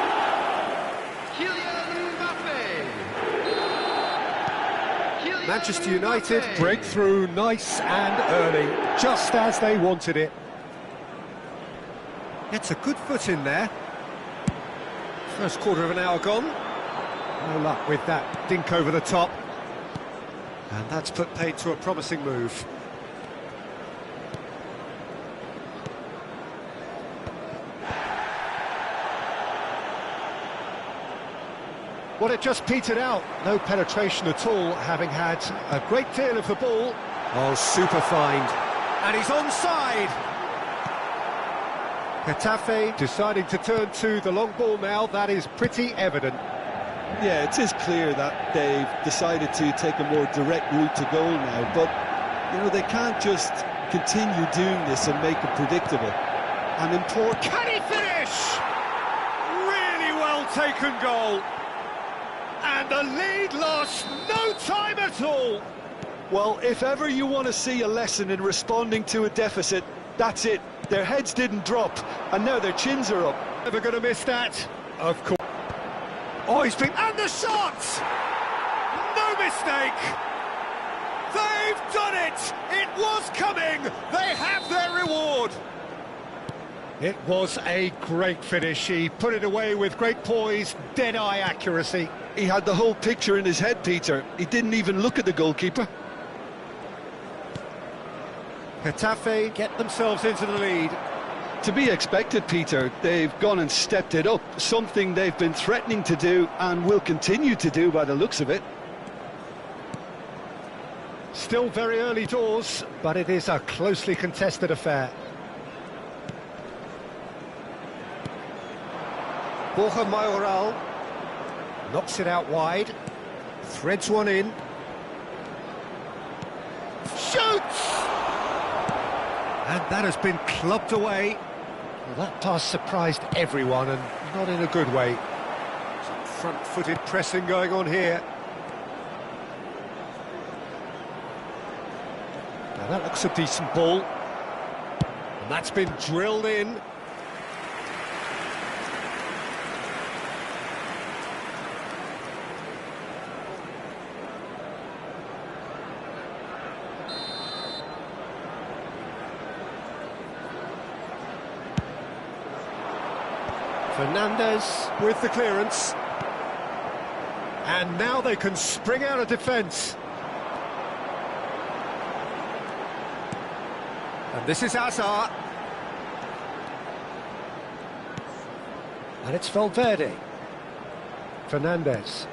Manchester United break through nice and early, just as they wanted it. It's a good foot in there. First quarter of an hour gone. No luck with that dink over the top. And that's put paid to a promising move. Well, it just petered out. No penetration at all, having had a great deal of the ball. Oh, super find. And he's onside. Getafe deciding to turn to the long ball now. That is pretty evident. Yeah, it is clear that they've decided to take a more direct route to goal now, but, you know, they can't just continue doing this and make it predictable. And important... Can he finish? Really well taken goal. And the lead lost no time at all. Well, if ever you want to see a lesson in responding to a deficit, that's it. Their heads didn't drop, and now their chins are up. Never going to miss that. Of course. Oh, he's been... And the shot! No mistake! They've done it! It was coming! They have their reward! It was a great finish. He put it away with great poise, dead-eye accuracy. He had the whole picture in his head, Peter. He didn't even look at the goalkeeper. Getafe get themselves into the lead. To be expected, Peter. They've gone and stepped it up, something they've been threatening to do and will continue to do by the looks of it. Still very early doors, but it is a closely contested affair. Borja Mayoral knocks it out wide, threads one in, shoots! And that has been clubbed away. Well, that pass surprised everyone, and not in a good way. Some front-footed pressing going on here. Now that looks a decent ball. And that's been drilled in. Fernandez with the clearance. And now they can spring out of defence. And this is Hazard. And it's Valverde. Fernandez.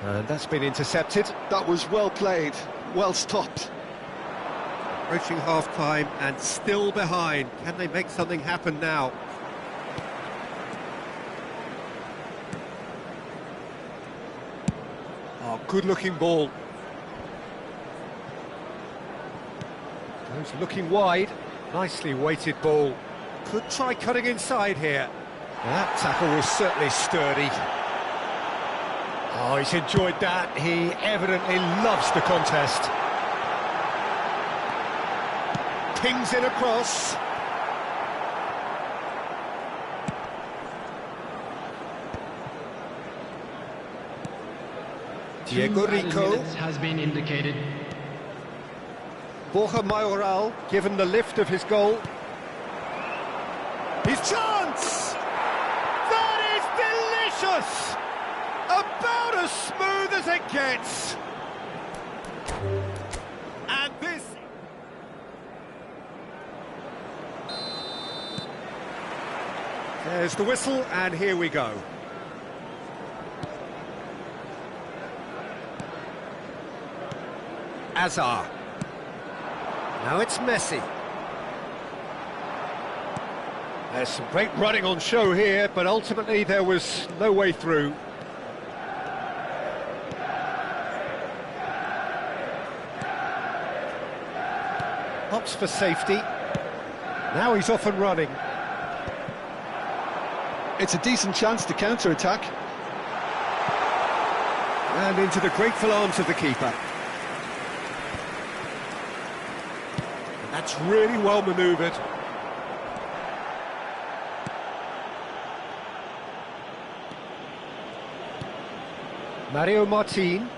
And that's been intercepted. That was well played, well stopped. Approaching half-time and still behind. Can they make something happen now? Oh, good-looking ball. Goes looking wide. Nicely weighted ball. Could try cutting inside here. That tackle was certainly sturdy. Oh, he's enjoyed that. He evidently loves the contest. Pings it across. Diego Rico has been indicated. Borja Mayoral given the lift of his goal. His chance! That is delicious! About as smooth as it gets. And this... There's the whistle, and here we go. Hazard. Now it's Messi. There's some great running on show here, but ultimately there was no way through. Hops for safety. Now he's off and running. It's a decent chance to counter-attack. And into the grateful arms of the keeper. And that's really well manoeuvred. Mario Martin.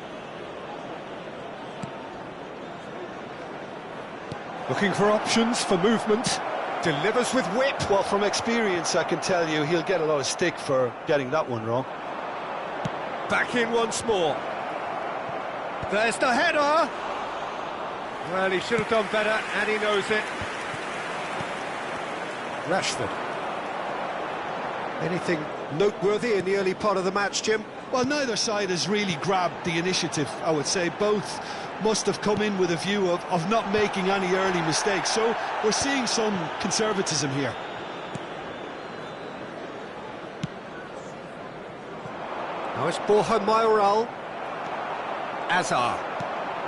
Looking for options for movement. Delivers with whip. Well, from experience, I can tell you he'll get a lot of stick for getting that one wrong. Back in once more. There's the header. Well, he should have done better, and he knows it. Rashford. Anything noteworthy in the early part of the match, Jim? Well, neither side has really grabbed the initiative, I would say. Both must have come in with a view of not making any early mistakes. So we're seeing some conservatism here. Now it's Borja Mayoral. Hazard.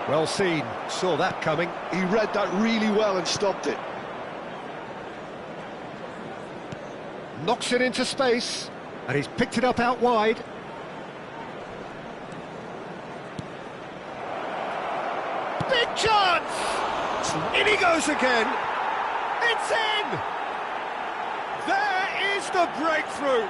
Well seen. Saw that coming. He read that really well and stopped it. Knocks it into space. And he's picked it up out wide. Big chance! In he goes again. It's in! There is the breakthrough.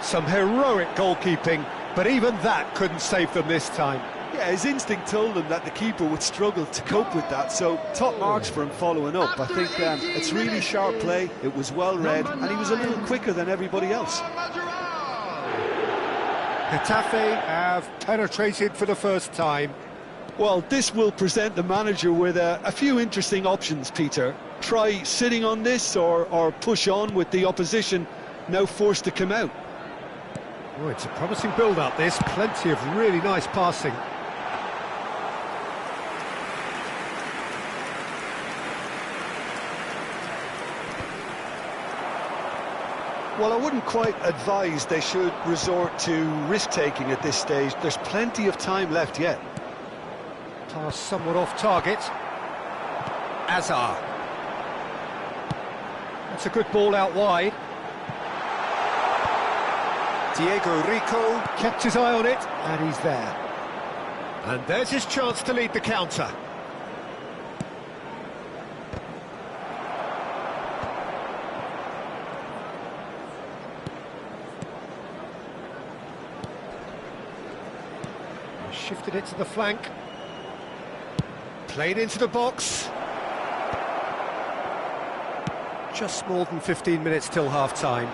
Some heroic goalkeeping, but even that couldn't save them this time. Yeah, his instinct told him that the keeper would struggle to cope with that, so top marks for him following up. I think it's really sharp play, it was well read, and he was a little quicker than everybody else. Getafe have penetrated for the first time. Well, this will present the manager with a few interesting options, Peter. Try sitting on this or push on with the opposition now forced to come out. Oh, it's a promising build-up, this. Plenty of really nice passing. Well, I wouldn't quite advise they should resort to risk-taking at this stage. There's plenty of time left yet. Pass somewhat off target. Hazard. That's a good ball out wide. Diego Rico kept his eye on it, and he's there. And there's his chance to lead the counter. Shifted it to the flank. Played into the box. Just more than 15 minutes till half-time.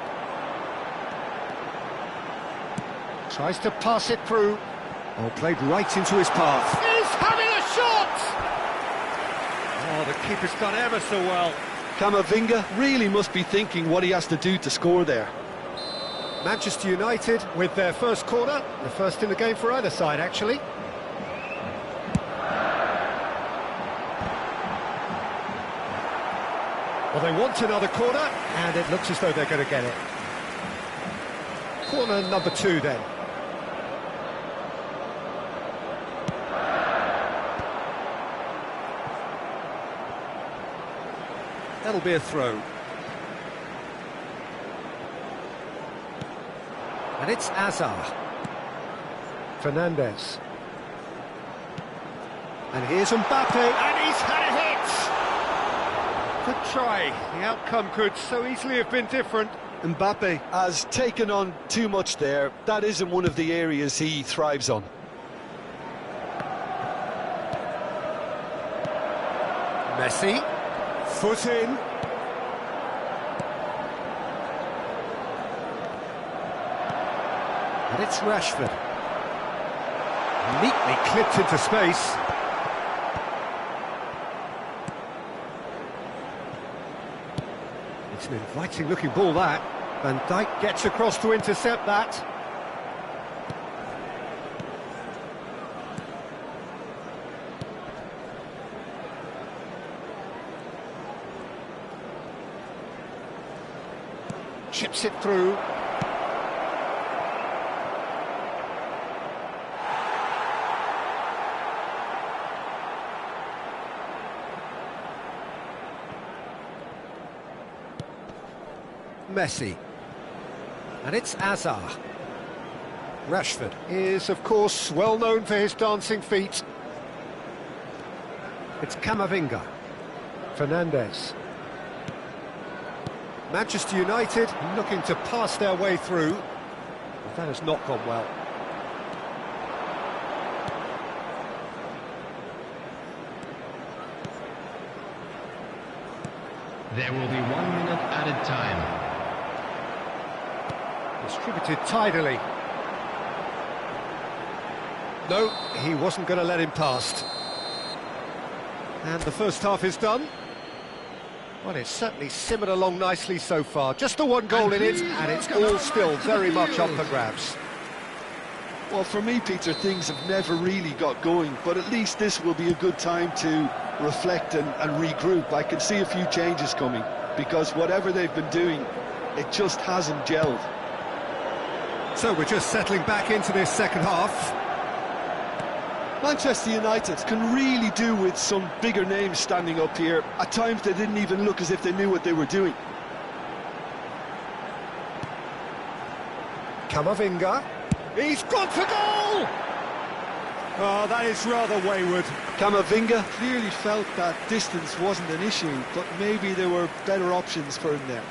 Tries to pass it through. Oh, played right into his path. He's having a shot! Oh, the keeper's done ever so well. Camavinga really must be thinking what he has to do to score there. Manchester United with their first corner, the first in the game for either side, actually. Well, they want another corner, and it looks as though they're going to get it. Corner number 2, then. That'll be a throw. And it's Azar. Fernandez. And here's Mbappe, and he's had a hit! Good try. The outcome could so easily have been different. Mbappe has taken on too much there. That isn't one of the areas he thrives on. Messi. Foot in. And it's Rashford. Neatly clipped into space. It's an inviting looking ball, that. Van Dijk gets across to intercept that. Chips it through. Messi. And it's Azar. Rashford is, of course, well known for his dancing feet. It's Camavinga. Fernandez. Manchester United looking to pass their way through. But that has not gone well. There will be 1 minute added time. Distributed tidily. No, he wasn't going to let him past. And the first half is done. Well, it's certainly simmered along nicely so far. Just the one goal in it, and it's all still very much up for grabs. Well, for me, Peter, things have never really got going, but at least this will be a good time to reflect and regroup. I can see a few changes coming, because whatever they've been doing, it just hasn't gelled. So we're just settling back into this second half. Manchester United can really do with some bigger names standing up here. At times they didn't even look as if they knew what they were doing. Camavinga. He's gone for goal! Oh, that is rather wayward. Camavinga clearly felt that distance wasn't an issue, but maybe there were better options for him there.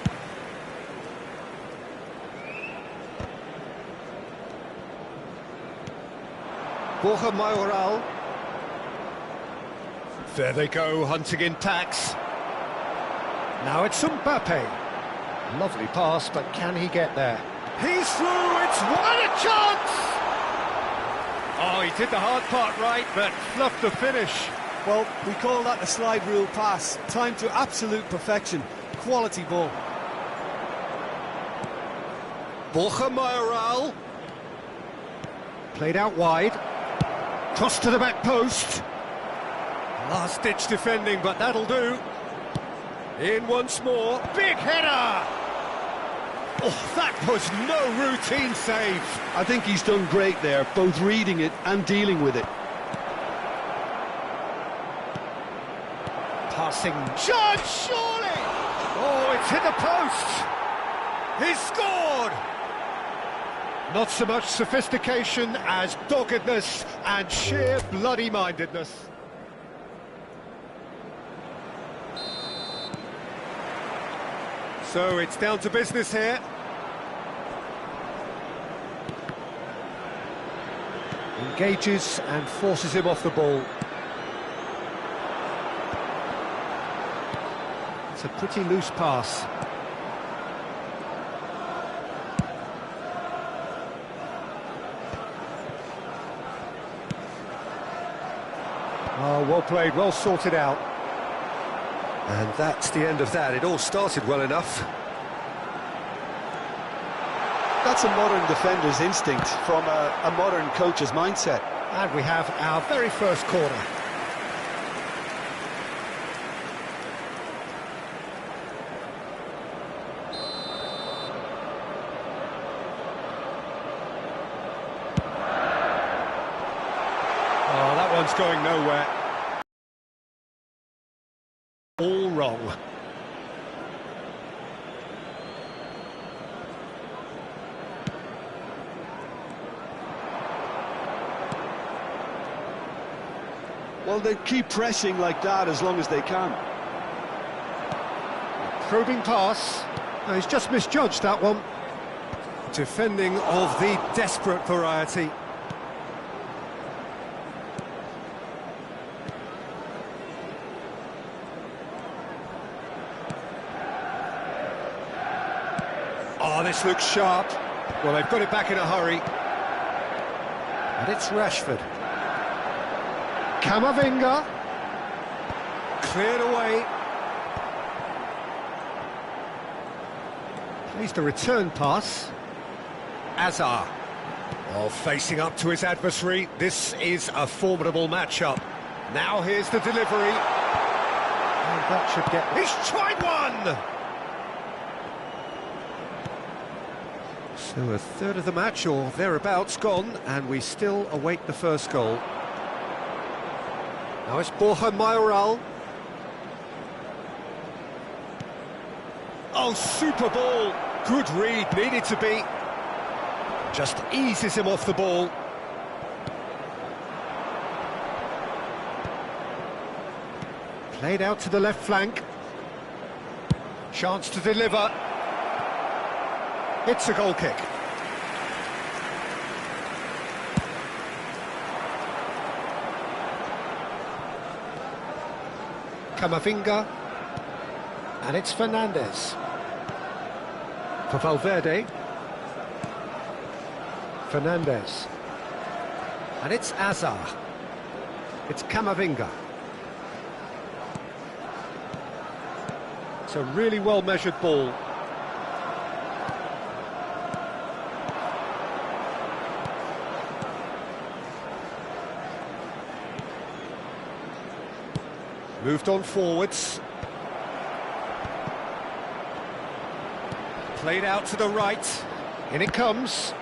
Borja Mayoral. There they go, hunting in packs. Now it's Mbappe. Lovely pass, but can he get there? He's through, it's what a chance! Oh, he did the hard part right, but fluffed the finish. Well, we call that a slide rule pass. Time to absolute perfection. Quality ball. Borja Mayoral. Played out wide. Cross to the back post. Last-ditch defending, but that'll do. In once more. Big header! Oh, that was no routine save. I think he's done great there, both reading it and dealing with it. Passing. Judge, surely! Oh, it's hit the post. He's scored! Not so much sophistication as doggedness and sheer bloody-mindedness. So it's down to business here. Engages and forces him off the ball. It's a pretty loose pass. Oh, well played, well sorted out. And that's the end of that. It all started well enough. That's a modern defender's instinct from a modern coach's mindset. And we have our very first corner. Oh, that one's going nowhere. All wrong. Well, they keep pressing like that as long as they can. Probing pass. No, he's just misjudged that one. Defending of the desperate variety. Oh, this looks sharp. Well, they've got it back in a hurry. And it's Rashford. Camavinga. Cleared away. Plays the return pass. Azar. Oh, facing up to his adversary. This is a formidable matchup. Now here's the delivery. And that should get... He's tried one! So a third of the match, or thereabouts, gone, and we still await the first goal. Now it's Borja Mayoral. Oh, super ball. Good read, needed to be. Just eases him off the ball. Played out to the left flank. Chance to deliver. It's a goal kick. Camavinga. And it's Fernandez. For Valverde. Fernandez. And it's Azar. It's Camavinga. It's a really well-measured ball. Moved on forwards. Played out to the right. In it comes.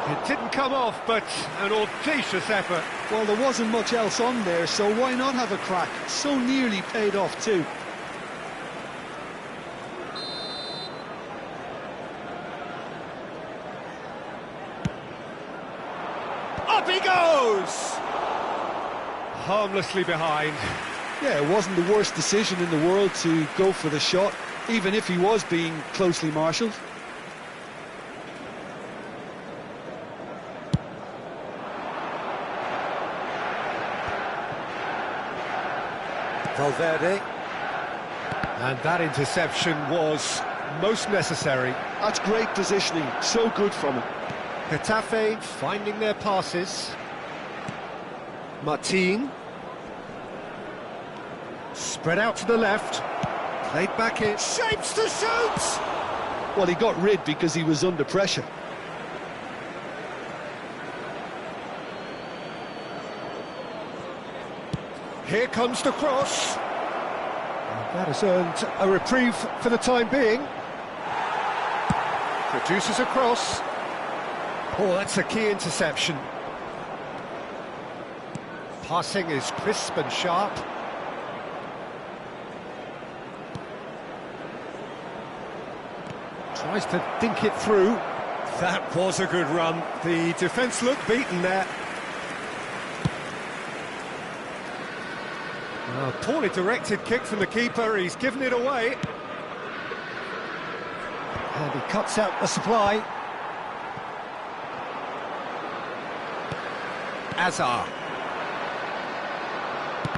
It didn't come off, but an audacious effort. Well, there wasn't much else on there, so why not have a crack? So nearly paid off too. Up he goes! Harmlessly behind. Yeah, it wasn't the worst decision in the world to go for the shot, even if he was being closely marshalled. Valverde. And that interception was most necessary. That's great positioning, so good from him. Getafe finding their passes. Martin. Spread out to the left. Played back in. Shapes to shoot! Well, he got rid because he was under pressure. Here comes the cross. And that has earned a reprieve for the time being. Produces a cross. Oh, that's a key interception. Passing is crisp and sharp. Tries to dink it through. That was a good run. The defence looked beaten there. A poorly directed kick from the keeper, he's given it away. And he cuts out the supply. Azar.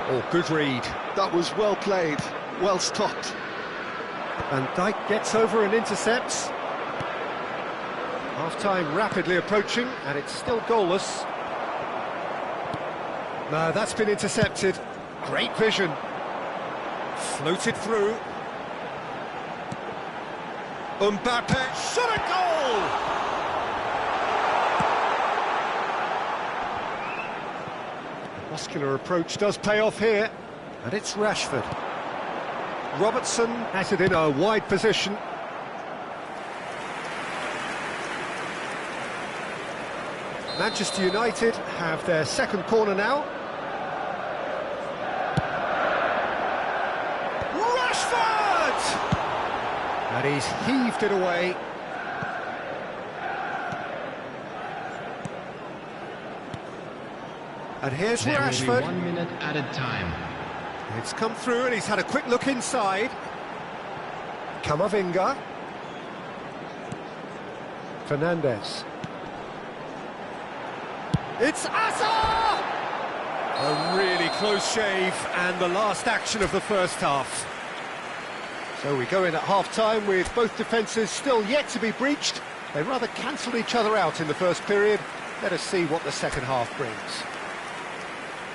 Oh, good read. That was well played, well stopped. Van Dijk gets over and intercepts. Half-time rapidly approaching, and it's still goalless. No, that's been intercepted. Great vision. Floated through. Mbappe, shot a goal! Muscular approach does pay off here. And it's Rashford. Robertson has it in a wide position. Manchester United have their second corner now. Rashford! And he's heaved it away. And here's Rashford. There will be 1 minute added time. It's come through and he's had a quick look inside. Camavinga. Fernandez. It's Asa! A really close shave and the last action of the first half. So we go in at half-time with both defences still yet to be breached. They rather cancelled each other out in the first period. Let us see what the second half brings.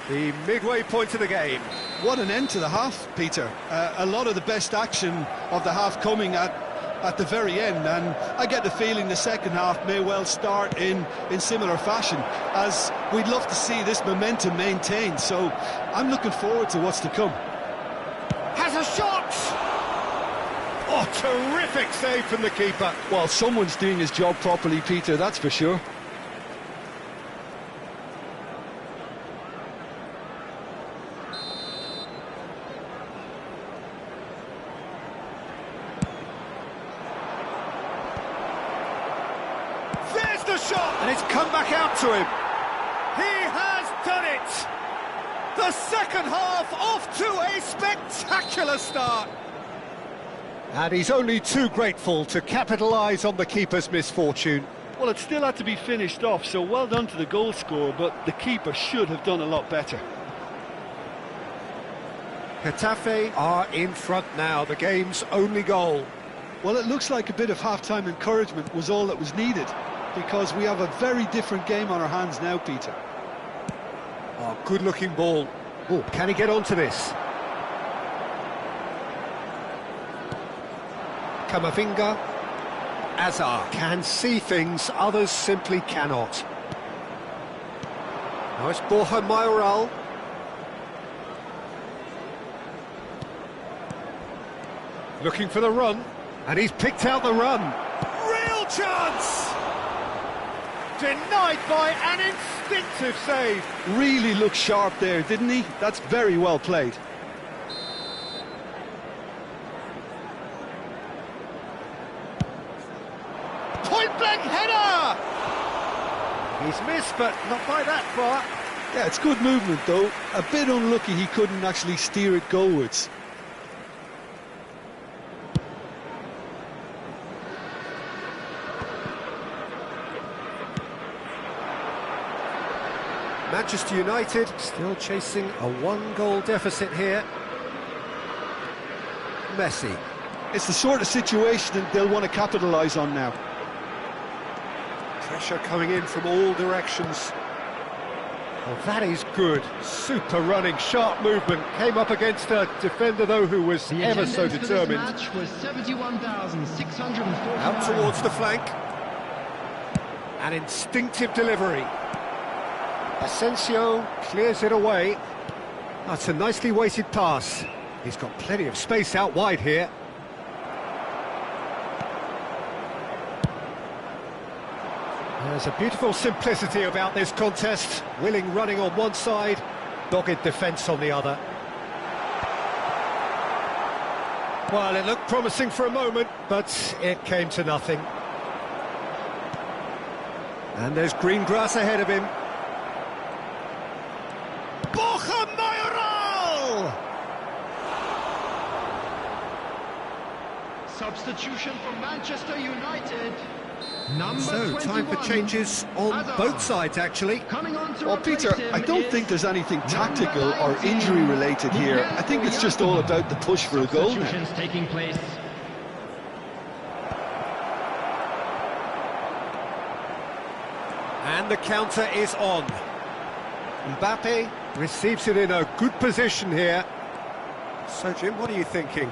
The midway point of the game. What an end to the half, Peter. A lot of the best action of the half coming at the very end, and I get the feeling the second half may well start in similar fashion, as we'd love to see this momentum maintained, so I'm looking forward to what's to come. Has a shot! Oh, terrific save from the keeper. Well, someone's doing his job properly, Peter, that's for sure. There's the shot! And it's come back out to him. He has done it! The second half off to a spectacular start. And he's only too grateful to capitalise on the keeper's misfortune. Well, it still had to be finished off, so well done to the goal scorer, but the keeper should have done a lot better. Getafe are in front now, the game's only goal. Well, it looks like a bit of half-time encouragement was all that was needed, because we have a very different game on our hands now, Peter. Oh, good-looking ball. Oh, can he get onto this? Camavinga. Azar can see things others simply cannot. Now it's Borja Mayoral. Looking for the run, and he's picked out the run. Real chance! Denied by an instinctive save. Really looked sharp there, didn't he? That's very well played. Point-blank header! He's missed, but not by that far. Yeah, it's good movement, though. A bit unlucky he couldn't actually steer it goalwards. Manchester United still chasing a one-goal deficit here. Messi. It's the sort of situation that they'll want to capitalise on now. Pressure coming in from all directions. Well, that is good. Super running, sharp movement. Came up against a defender, though, who was ever so determined. The match was 71,640. Out towards the flank. An instinctive delivery. Asensio clears it away. That's a nicely weighted pass. He's got plenty of space out wide here. There's a beautiful simplicity about this contest. Willing running on one side, dogged defence on the other. Well, it looked promising for a moment, but it came to nothing. And there's green grass ahead of him. Borja Mayoral! Substitution for Manchester United. Number So, 21, time for changes on Hazard. both sides, actually. Coming on to Well, replace Peter, him I don't is think there's anything tactical or 19. injury-related here. I think it's just all about the push for a goal now. Substitutions taking place. And the counter is on. Mbappe Receives it in a good position here. So, Jim, what are you thinking?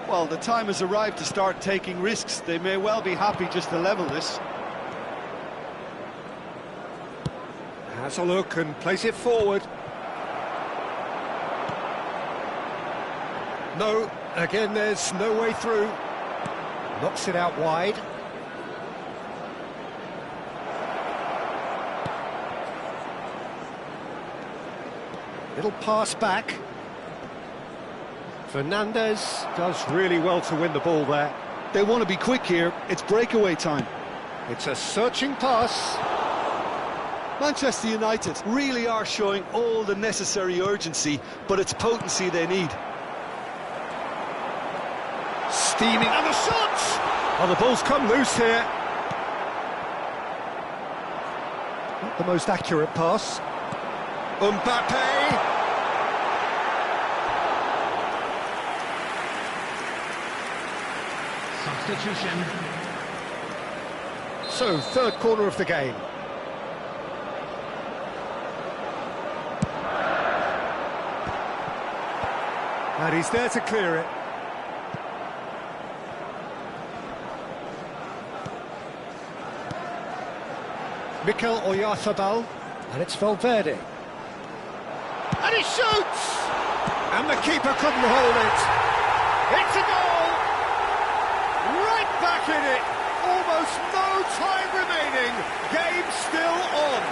Well, the time has arrived to start taking risks. They may well be happy just to level this. Has a look and plays it forward. No, again, there's no way through. Knocks it out wide. Little pass back. Fernandez does really well to win the ball there. They want to be quick here. It's breakaway time. It's a searching pass. Manchester United really are showing all the necessary urgency, but it's potency they need. Steaming, and the shot! Oh, the ball's come loose here. Not the most accurate pass. Mbappe! Substitution. So, third corner of the game. And he's there to clear it. Mikel Oyarzabal, and it's Valverde. And he shoots! And the keeper couldn't hold it. It's a goal! Right back in it. Almost no time remaining. Game still on.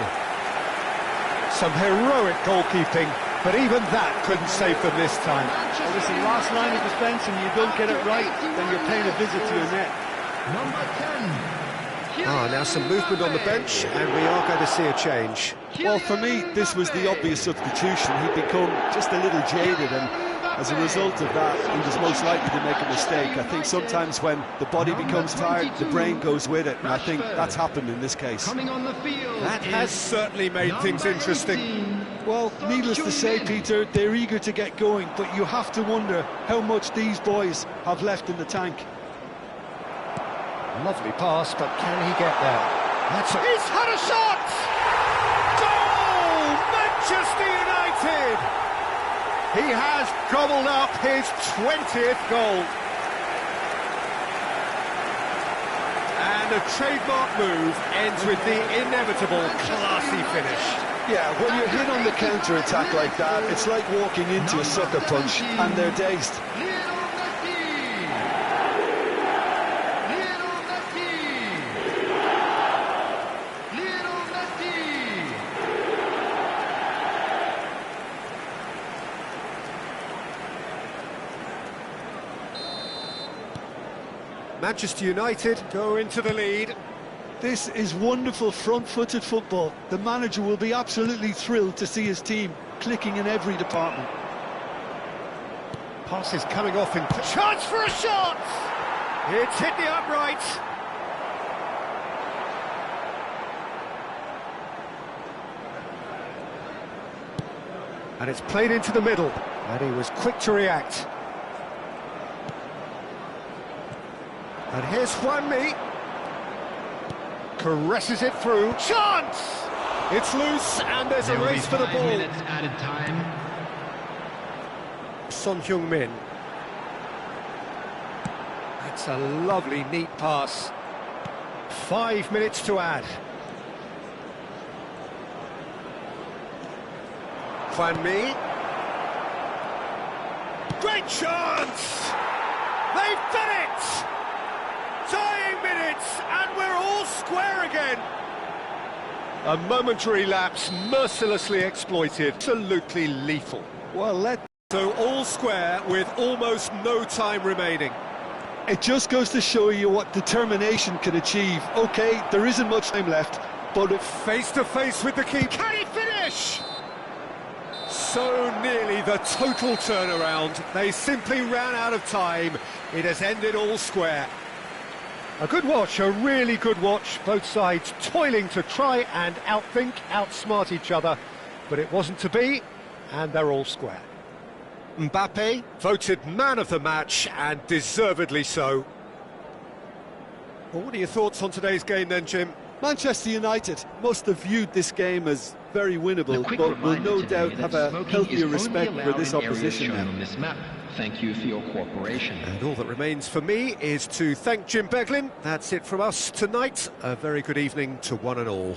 Some heroic goalkeeping, but even that couldn't save them this time. Well, listen, last line of defence and you don't get it right, then you're paying a visit to your net. Number 10. Now some movement on the bench, and we are going to see a change. Well, for me, this was the obvious substitution. He'd become just a little jaded, and as a result of that, he was most likely to make a mistake. I think sometimes when the body becomes tired, the brain goes with it, and I think that's happened in this case. Coming on the field. That has certainly made things interesting. Well, needless to say, Peter, they're eager to get going, but you have to wonder how much these boys have left in the tank. Lovely pass, but can he get there? He's had a shot! Goal! Manchester United! He has gobbled up his 20th goal. And a trademark move ends with the inevitable classy finish. Yeah, when you're hit on the counter-attack like that, it's like walking into a sucker punch, and they're dazed. Manchester United go into the lead. This is wonderful front-footed football. The manager will be absolutely thrilled to see his team clicking in every department. Pass is coming off in... Chance for a shot! It's hit the upright. And it's played into the middle. And he was quick to react. And here's Juanmi. Caresses it through. Chance! It's loose, and there's a race for the ball. 5 minutes added time. Son Heung-min. That's a lovely, neat pass. 5 minutes to add. Juanmi. Great chance! They've done it! Dying minutes, and we're all square again. A momentary lapse, mercilessly exploited, absolutely lethal. Well, So all square with almost no time remaining. it just goes to show you what determination can achieve. OK, there isn't much time left, but Face to face with the keeper. Can he finish? So nearly the total turnaround. They simply ran out of time. It has ended all square. A good watch, a really good watch. Both sides toiling to try and outthink, outsmart each other. But it wasn't to be, and they're all square. Mbappe voted man of the match, and deservedly so. Well, what are your thoughts on today's game then, Jim? Manchester United. Must have viewed this game as very The winnable, quick but will reminder no today doubt that have a smoking healthier is only respect for allowed this in areas opposition shown now. on this map. Thank you for your cooperation. And all that remains for me is to thank Jim Beglin. That's it from us tonight. A very good evening to one and all.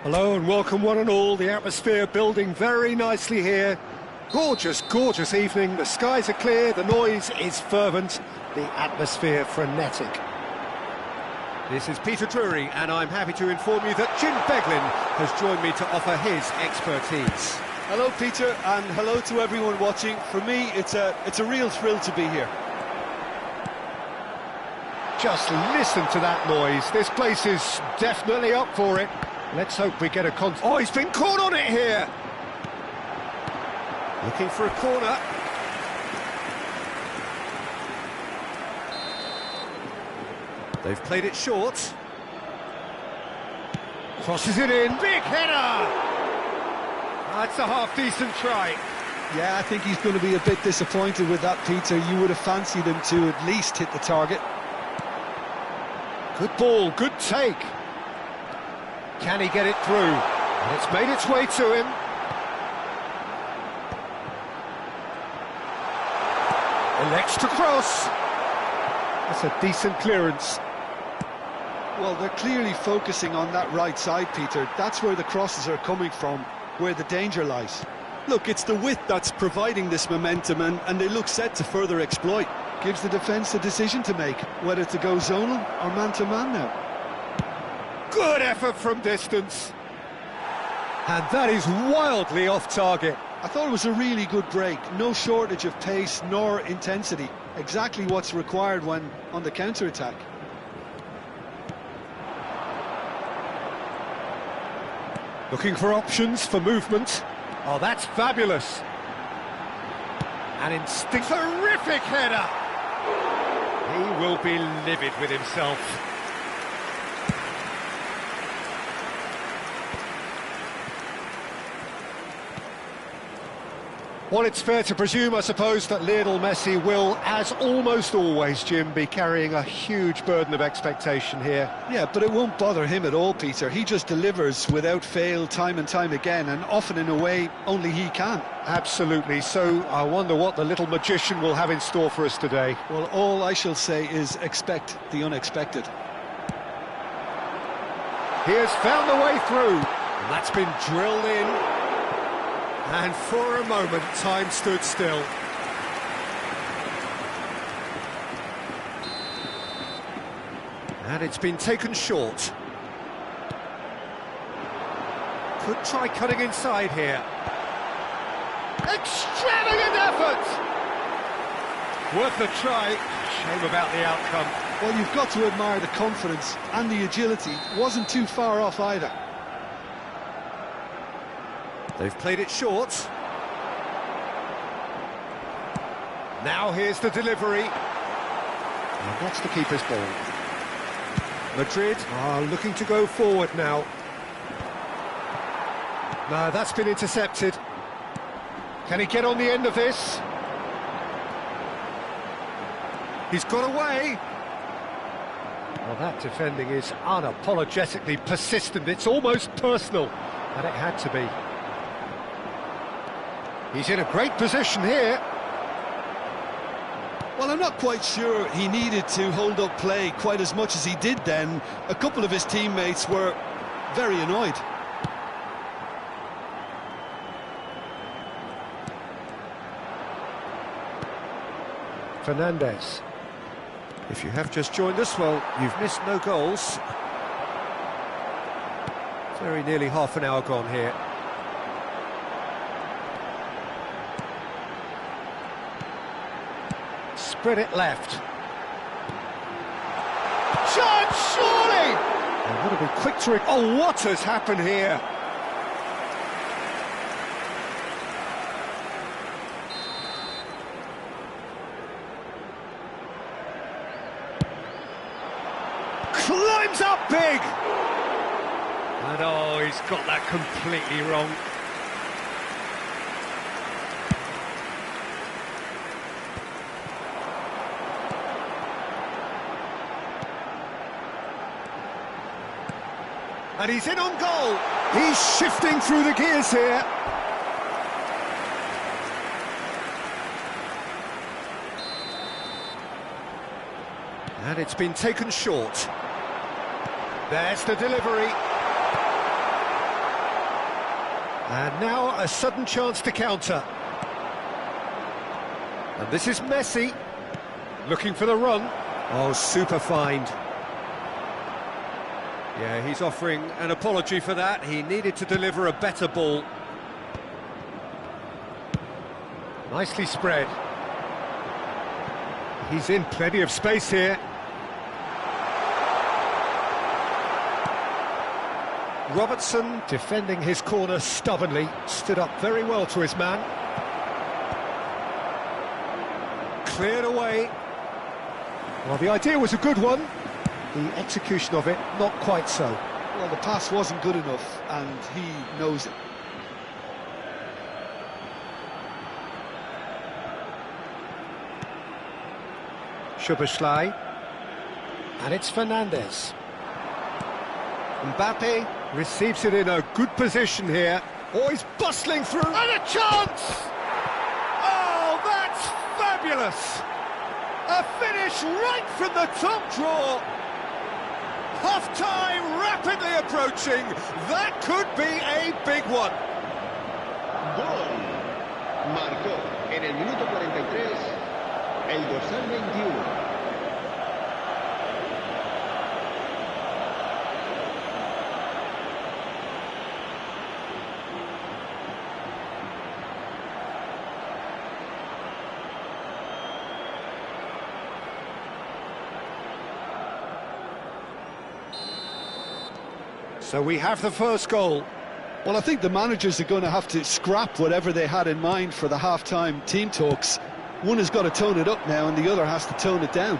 Hello and welcome one and all. The atmosphere building very nicely here. Gorgeous, gorgeous evening. The skies are clear, the noise is fervent, the atmosphere frenetic. This is Peter Drury, and I'm happy to inform you that Jim Beglin has joined me to offer his expertise. Hello, Peter, and hello to everyone watching. For me, it's a real thrill to be here. Just listen to that noise. This place is definitely up for it. Let's hope we get a Oh, he's been caught on it here! Looking for a corner. They've played it short. Crosses it in. Big header! That's a half-decent try. Yeah, I think he's going to be a bit disappointed with that, Peter. You would have fancied him to at least hit the target. Good ball, good take. Can he get it through? And it's made its way to him. Elects to cross. That's a decent clearance. Well, they're clearly focusing on that right side, Peter. That's where the crosses are coming from, where the danger lies. Look, it's the width that's providing this momentum, and they look set to further exploit. Gives the defence a decision to make, whether to go zonal or man-to-man now. Good effort from distance. And that is wildly off target. I thought it was a really good break. No shortage of pace nor intensity. Exactly what's required when on the counter-attack. Looking for options for movement. Oh, that's fabulous. An instinct. Terrific header! He will be livid with himself. Well, it's fair to presume, I suppose, that Lionel Messi will, as almost always, Jim, be carrying a huge burden of expectation here. Yeah, but it won't bother him at all, Peter. He just delivers without fail time and time again, and often in a way only he can. Absolutely. So I wonder what the little magician will have in store for us today. Well, all I shall say is expect the unexpected. He has found a way through, and that's been drilled in. And for a moment, time stood still. And it's been taken short. Could try cutting inside here. Extravagant effort! Worth a try. Shame about the outcome. Well, you've got to admire the confidence and the agility. Wasn't too far off either. They've played it short. Now here's the delivery. And that's the keeper's ball. Madrid are looking to go forward now. No, that's been intercepted. Can he get on the end of this? He's got away. Well, that defending is unapologetically persistent. It's almost personal, and it had to be. He's in a great position here. Well, I'm not quite sure he needed to hold up play quite as much as he did then. A couple of his teammates were very annoyed. Fernandez. If you have just joined us, well, you've missed no goals. Very nearly half an hour gone here. Spread it left. Chance, surely! And would have been quick to... Oh, what has happened here? Climbs up big! And oh, he's got that completely wrong. And he's in on goal. He's shifting through the gears here. And it's been taken short. There's the delivery. And now a sudden chance to counter. And this is Messi, looking for the run. Oh, super find. Yeah, he's offering an apology for that. He needed to deliver a better ball. Nicely spread. He's in plenty of space here. Robertson, defending his corner stubbornly, stood up very well to his man. Cleared away. Well, the idea was a good one. The execution of it, not quite so. Well, the pass wasn't good enough, and he knows it. Szoboszlai. And it's Fernandes. Mbappe receives it in a good position here. Oh, he's bustling through. And a chance! Oh, that's fabulous! A finish right from the top draw. Half-time rapidly approaching. That could be a big one. Gol. Marcó en el minuto 43 el dorsal 21. So we have the first goal. Well, I think the managers are going to have to scrap whatever they had in mind for the half-time team talks. One has got to tone it up now, and the other has to tone it down.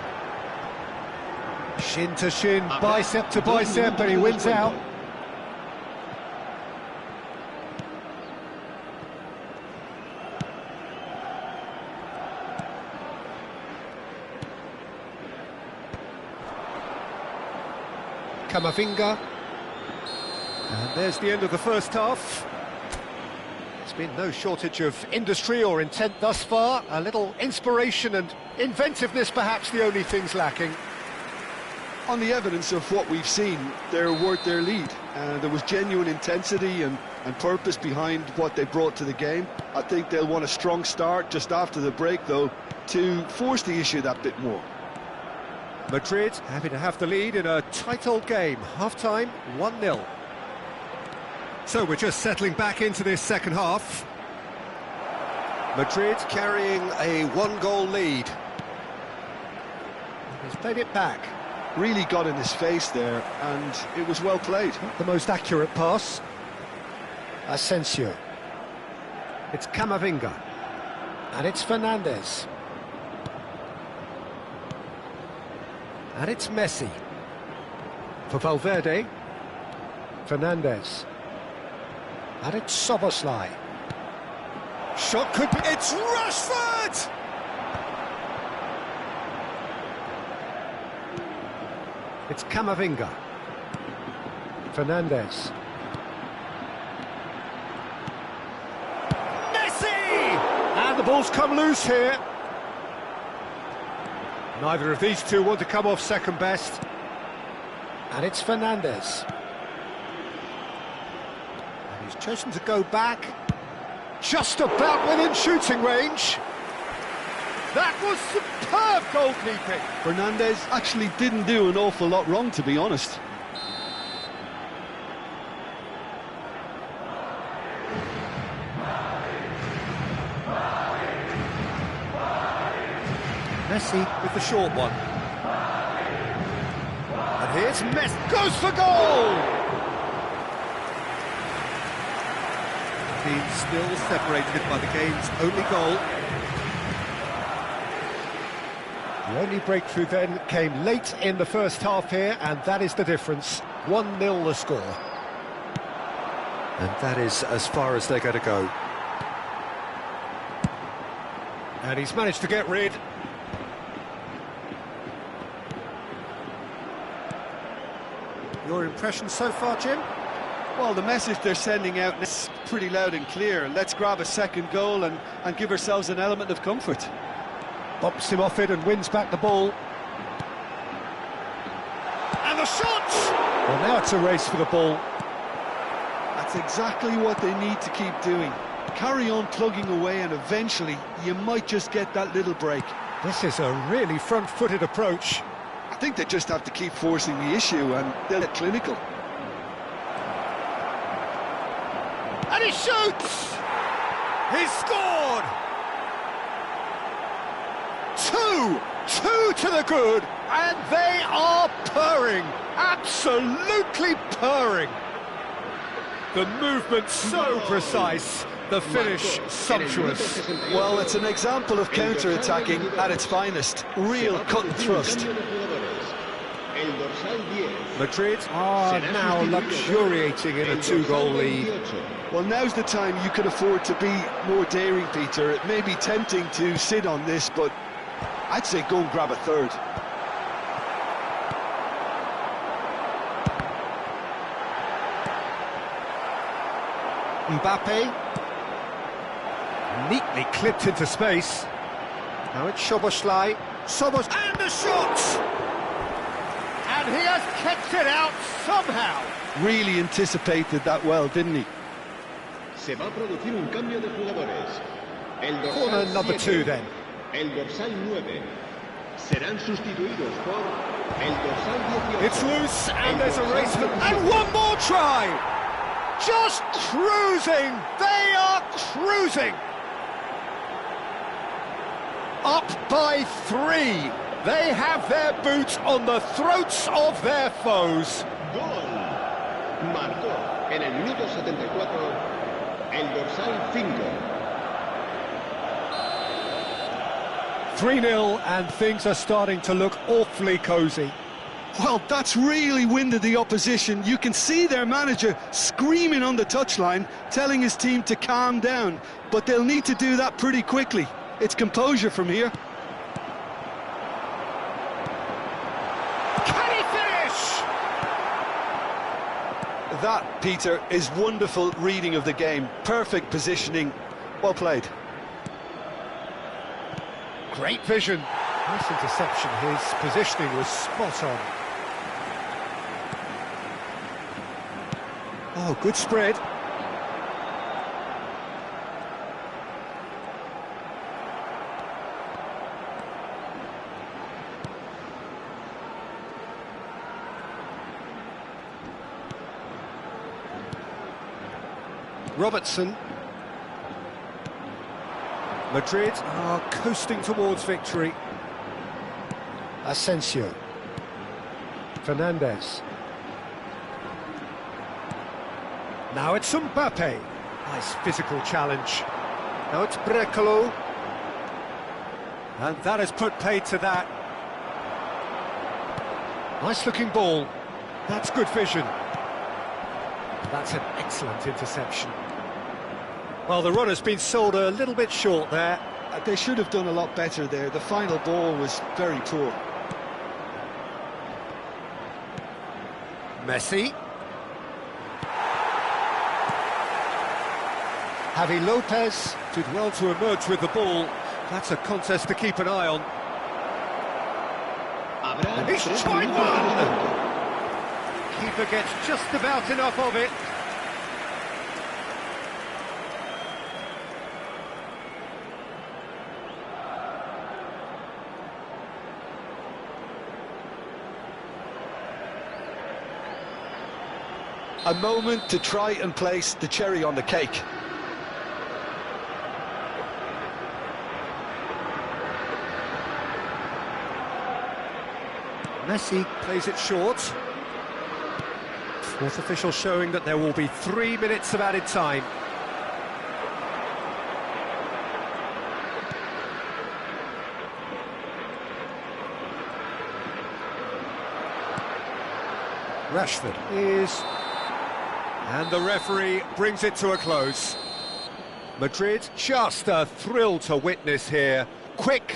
Shin to shin, bicep to bicep, and he wins out. Camavinga. And there's the end of the first half. There's been no shortage of industry or intent thus far. A little inspiration and inventiveness, perhaps the only things lacking. On the evidence of what we've seen, they're worth their lead. There was genuine intensity and purpose behind what they brought to the game. I think they'll want a strong start just after the break, though, to force the issue that bit more. Madrid happy to have the lead in a tight old game. Half-time, 1-0. So we're just settling back into this second half. Madrid carrying a one-goal lead. He's played it back. Really got in his face there, and it was well played. The most accurate pass. Asensio. It's Camavinga. And it's Fernandes. And it's Messi. For Valverde. Fernandes. And it's Szoboszlai. Shot could be... It's Rashford! It's Camavinga. Fernandes. Messi! And the ball's come loose here. Neither of these two want to come off second best. And it's Fernandes. And he's chosen to go back. Just about within shooting range. That was superb goalkeeping. Fernandes actually didn't do an awful lot wrong, to be honest. Messi with the short one. And here's Messi. Goes for goal! Team still separated by the game's only goal. The only breakthrough then came late in the first half here, and that is the difference. 1-0 the score. And that is as far as they're going to go. And he's managed to get rid. Your impression so far, Jim? Well, the message they're sending out is pretty loud and clear. Let's grab a second goal and give ourselves an element of comfort. Bumps him off it and wins back the ball. And the shot! Well, now it's a race for the ball. A That's exactly what they need to keep doing. Carry on plugging away and eventually you might just get that little break. This is a really front-footed approach. I think they just have to keep forcing the issue and they'll get clinical. And he shoots! He's scored! Two to the good, and they are purring, absolutely purring. The movement so precise, the finish sumptuous. Well, it's an example of counter-attacking at its finest. Real cut and thrust. Madrid are now luxuriating in a 2-goal lead. Well, now's the time you can afford to be more daring, Peter. It may be tempting to sit on this, but I'd say go and grab a third. Mbappe, neatly clipped into space. Now it's Szoboszlai, and the shot! And he has kept it out somehow. Really anticipated that well, didn't he? Se va a producir un cambio de jugadores. El dorsal Corner number 2 then. El dorsal 9 serán sustituidos por el dorsal 18. It's loose and there's a race for... And one more try! Just cruising! They are cruising! Up by 3. They have their boots on the throats of their foes. Gol. Marcó en el minuto 74 el dorsal 5. 3-0 and things are starting to look awfully cosy. Well, that's really winded the opposition. You can see their manager screaming on the touchline, telling his team to calm down. But they'll need to do that pretty quickly. It's composure from here. Can he finish? That, Peter, is wonderful reading of the game. Perfect positioning. Well played. Great vision. Nice interception. His positioning was spot on. Oh, good spread. Robertson. Madrid are coasting towards victory. Asensio. Fernandez. Now it's Mbappe. Nice physical challenge. Now it's Brecalo. And that has put paid to that. Nice looking ball. That's good vision. That's an excellent interception. Well, the run has been sold a little bit short there. They should have done a lot better there. The final ball was very poor. Messi. Javi Lopez did well to emerge with the ball. That's a contest to keep an eye on. And he's tried one! Keeper gets just about enough of it. A moment to try and place the cherry on the cake. Messi plays it short. Fourth official showing that there will be 3 minutes of added time. Rashford is... And the referee brings it to a close. Madrid, just a thrill to witness here. Quick...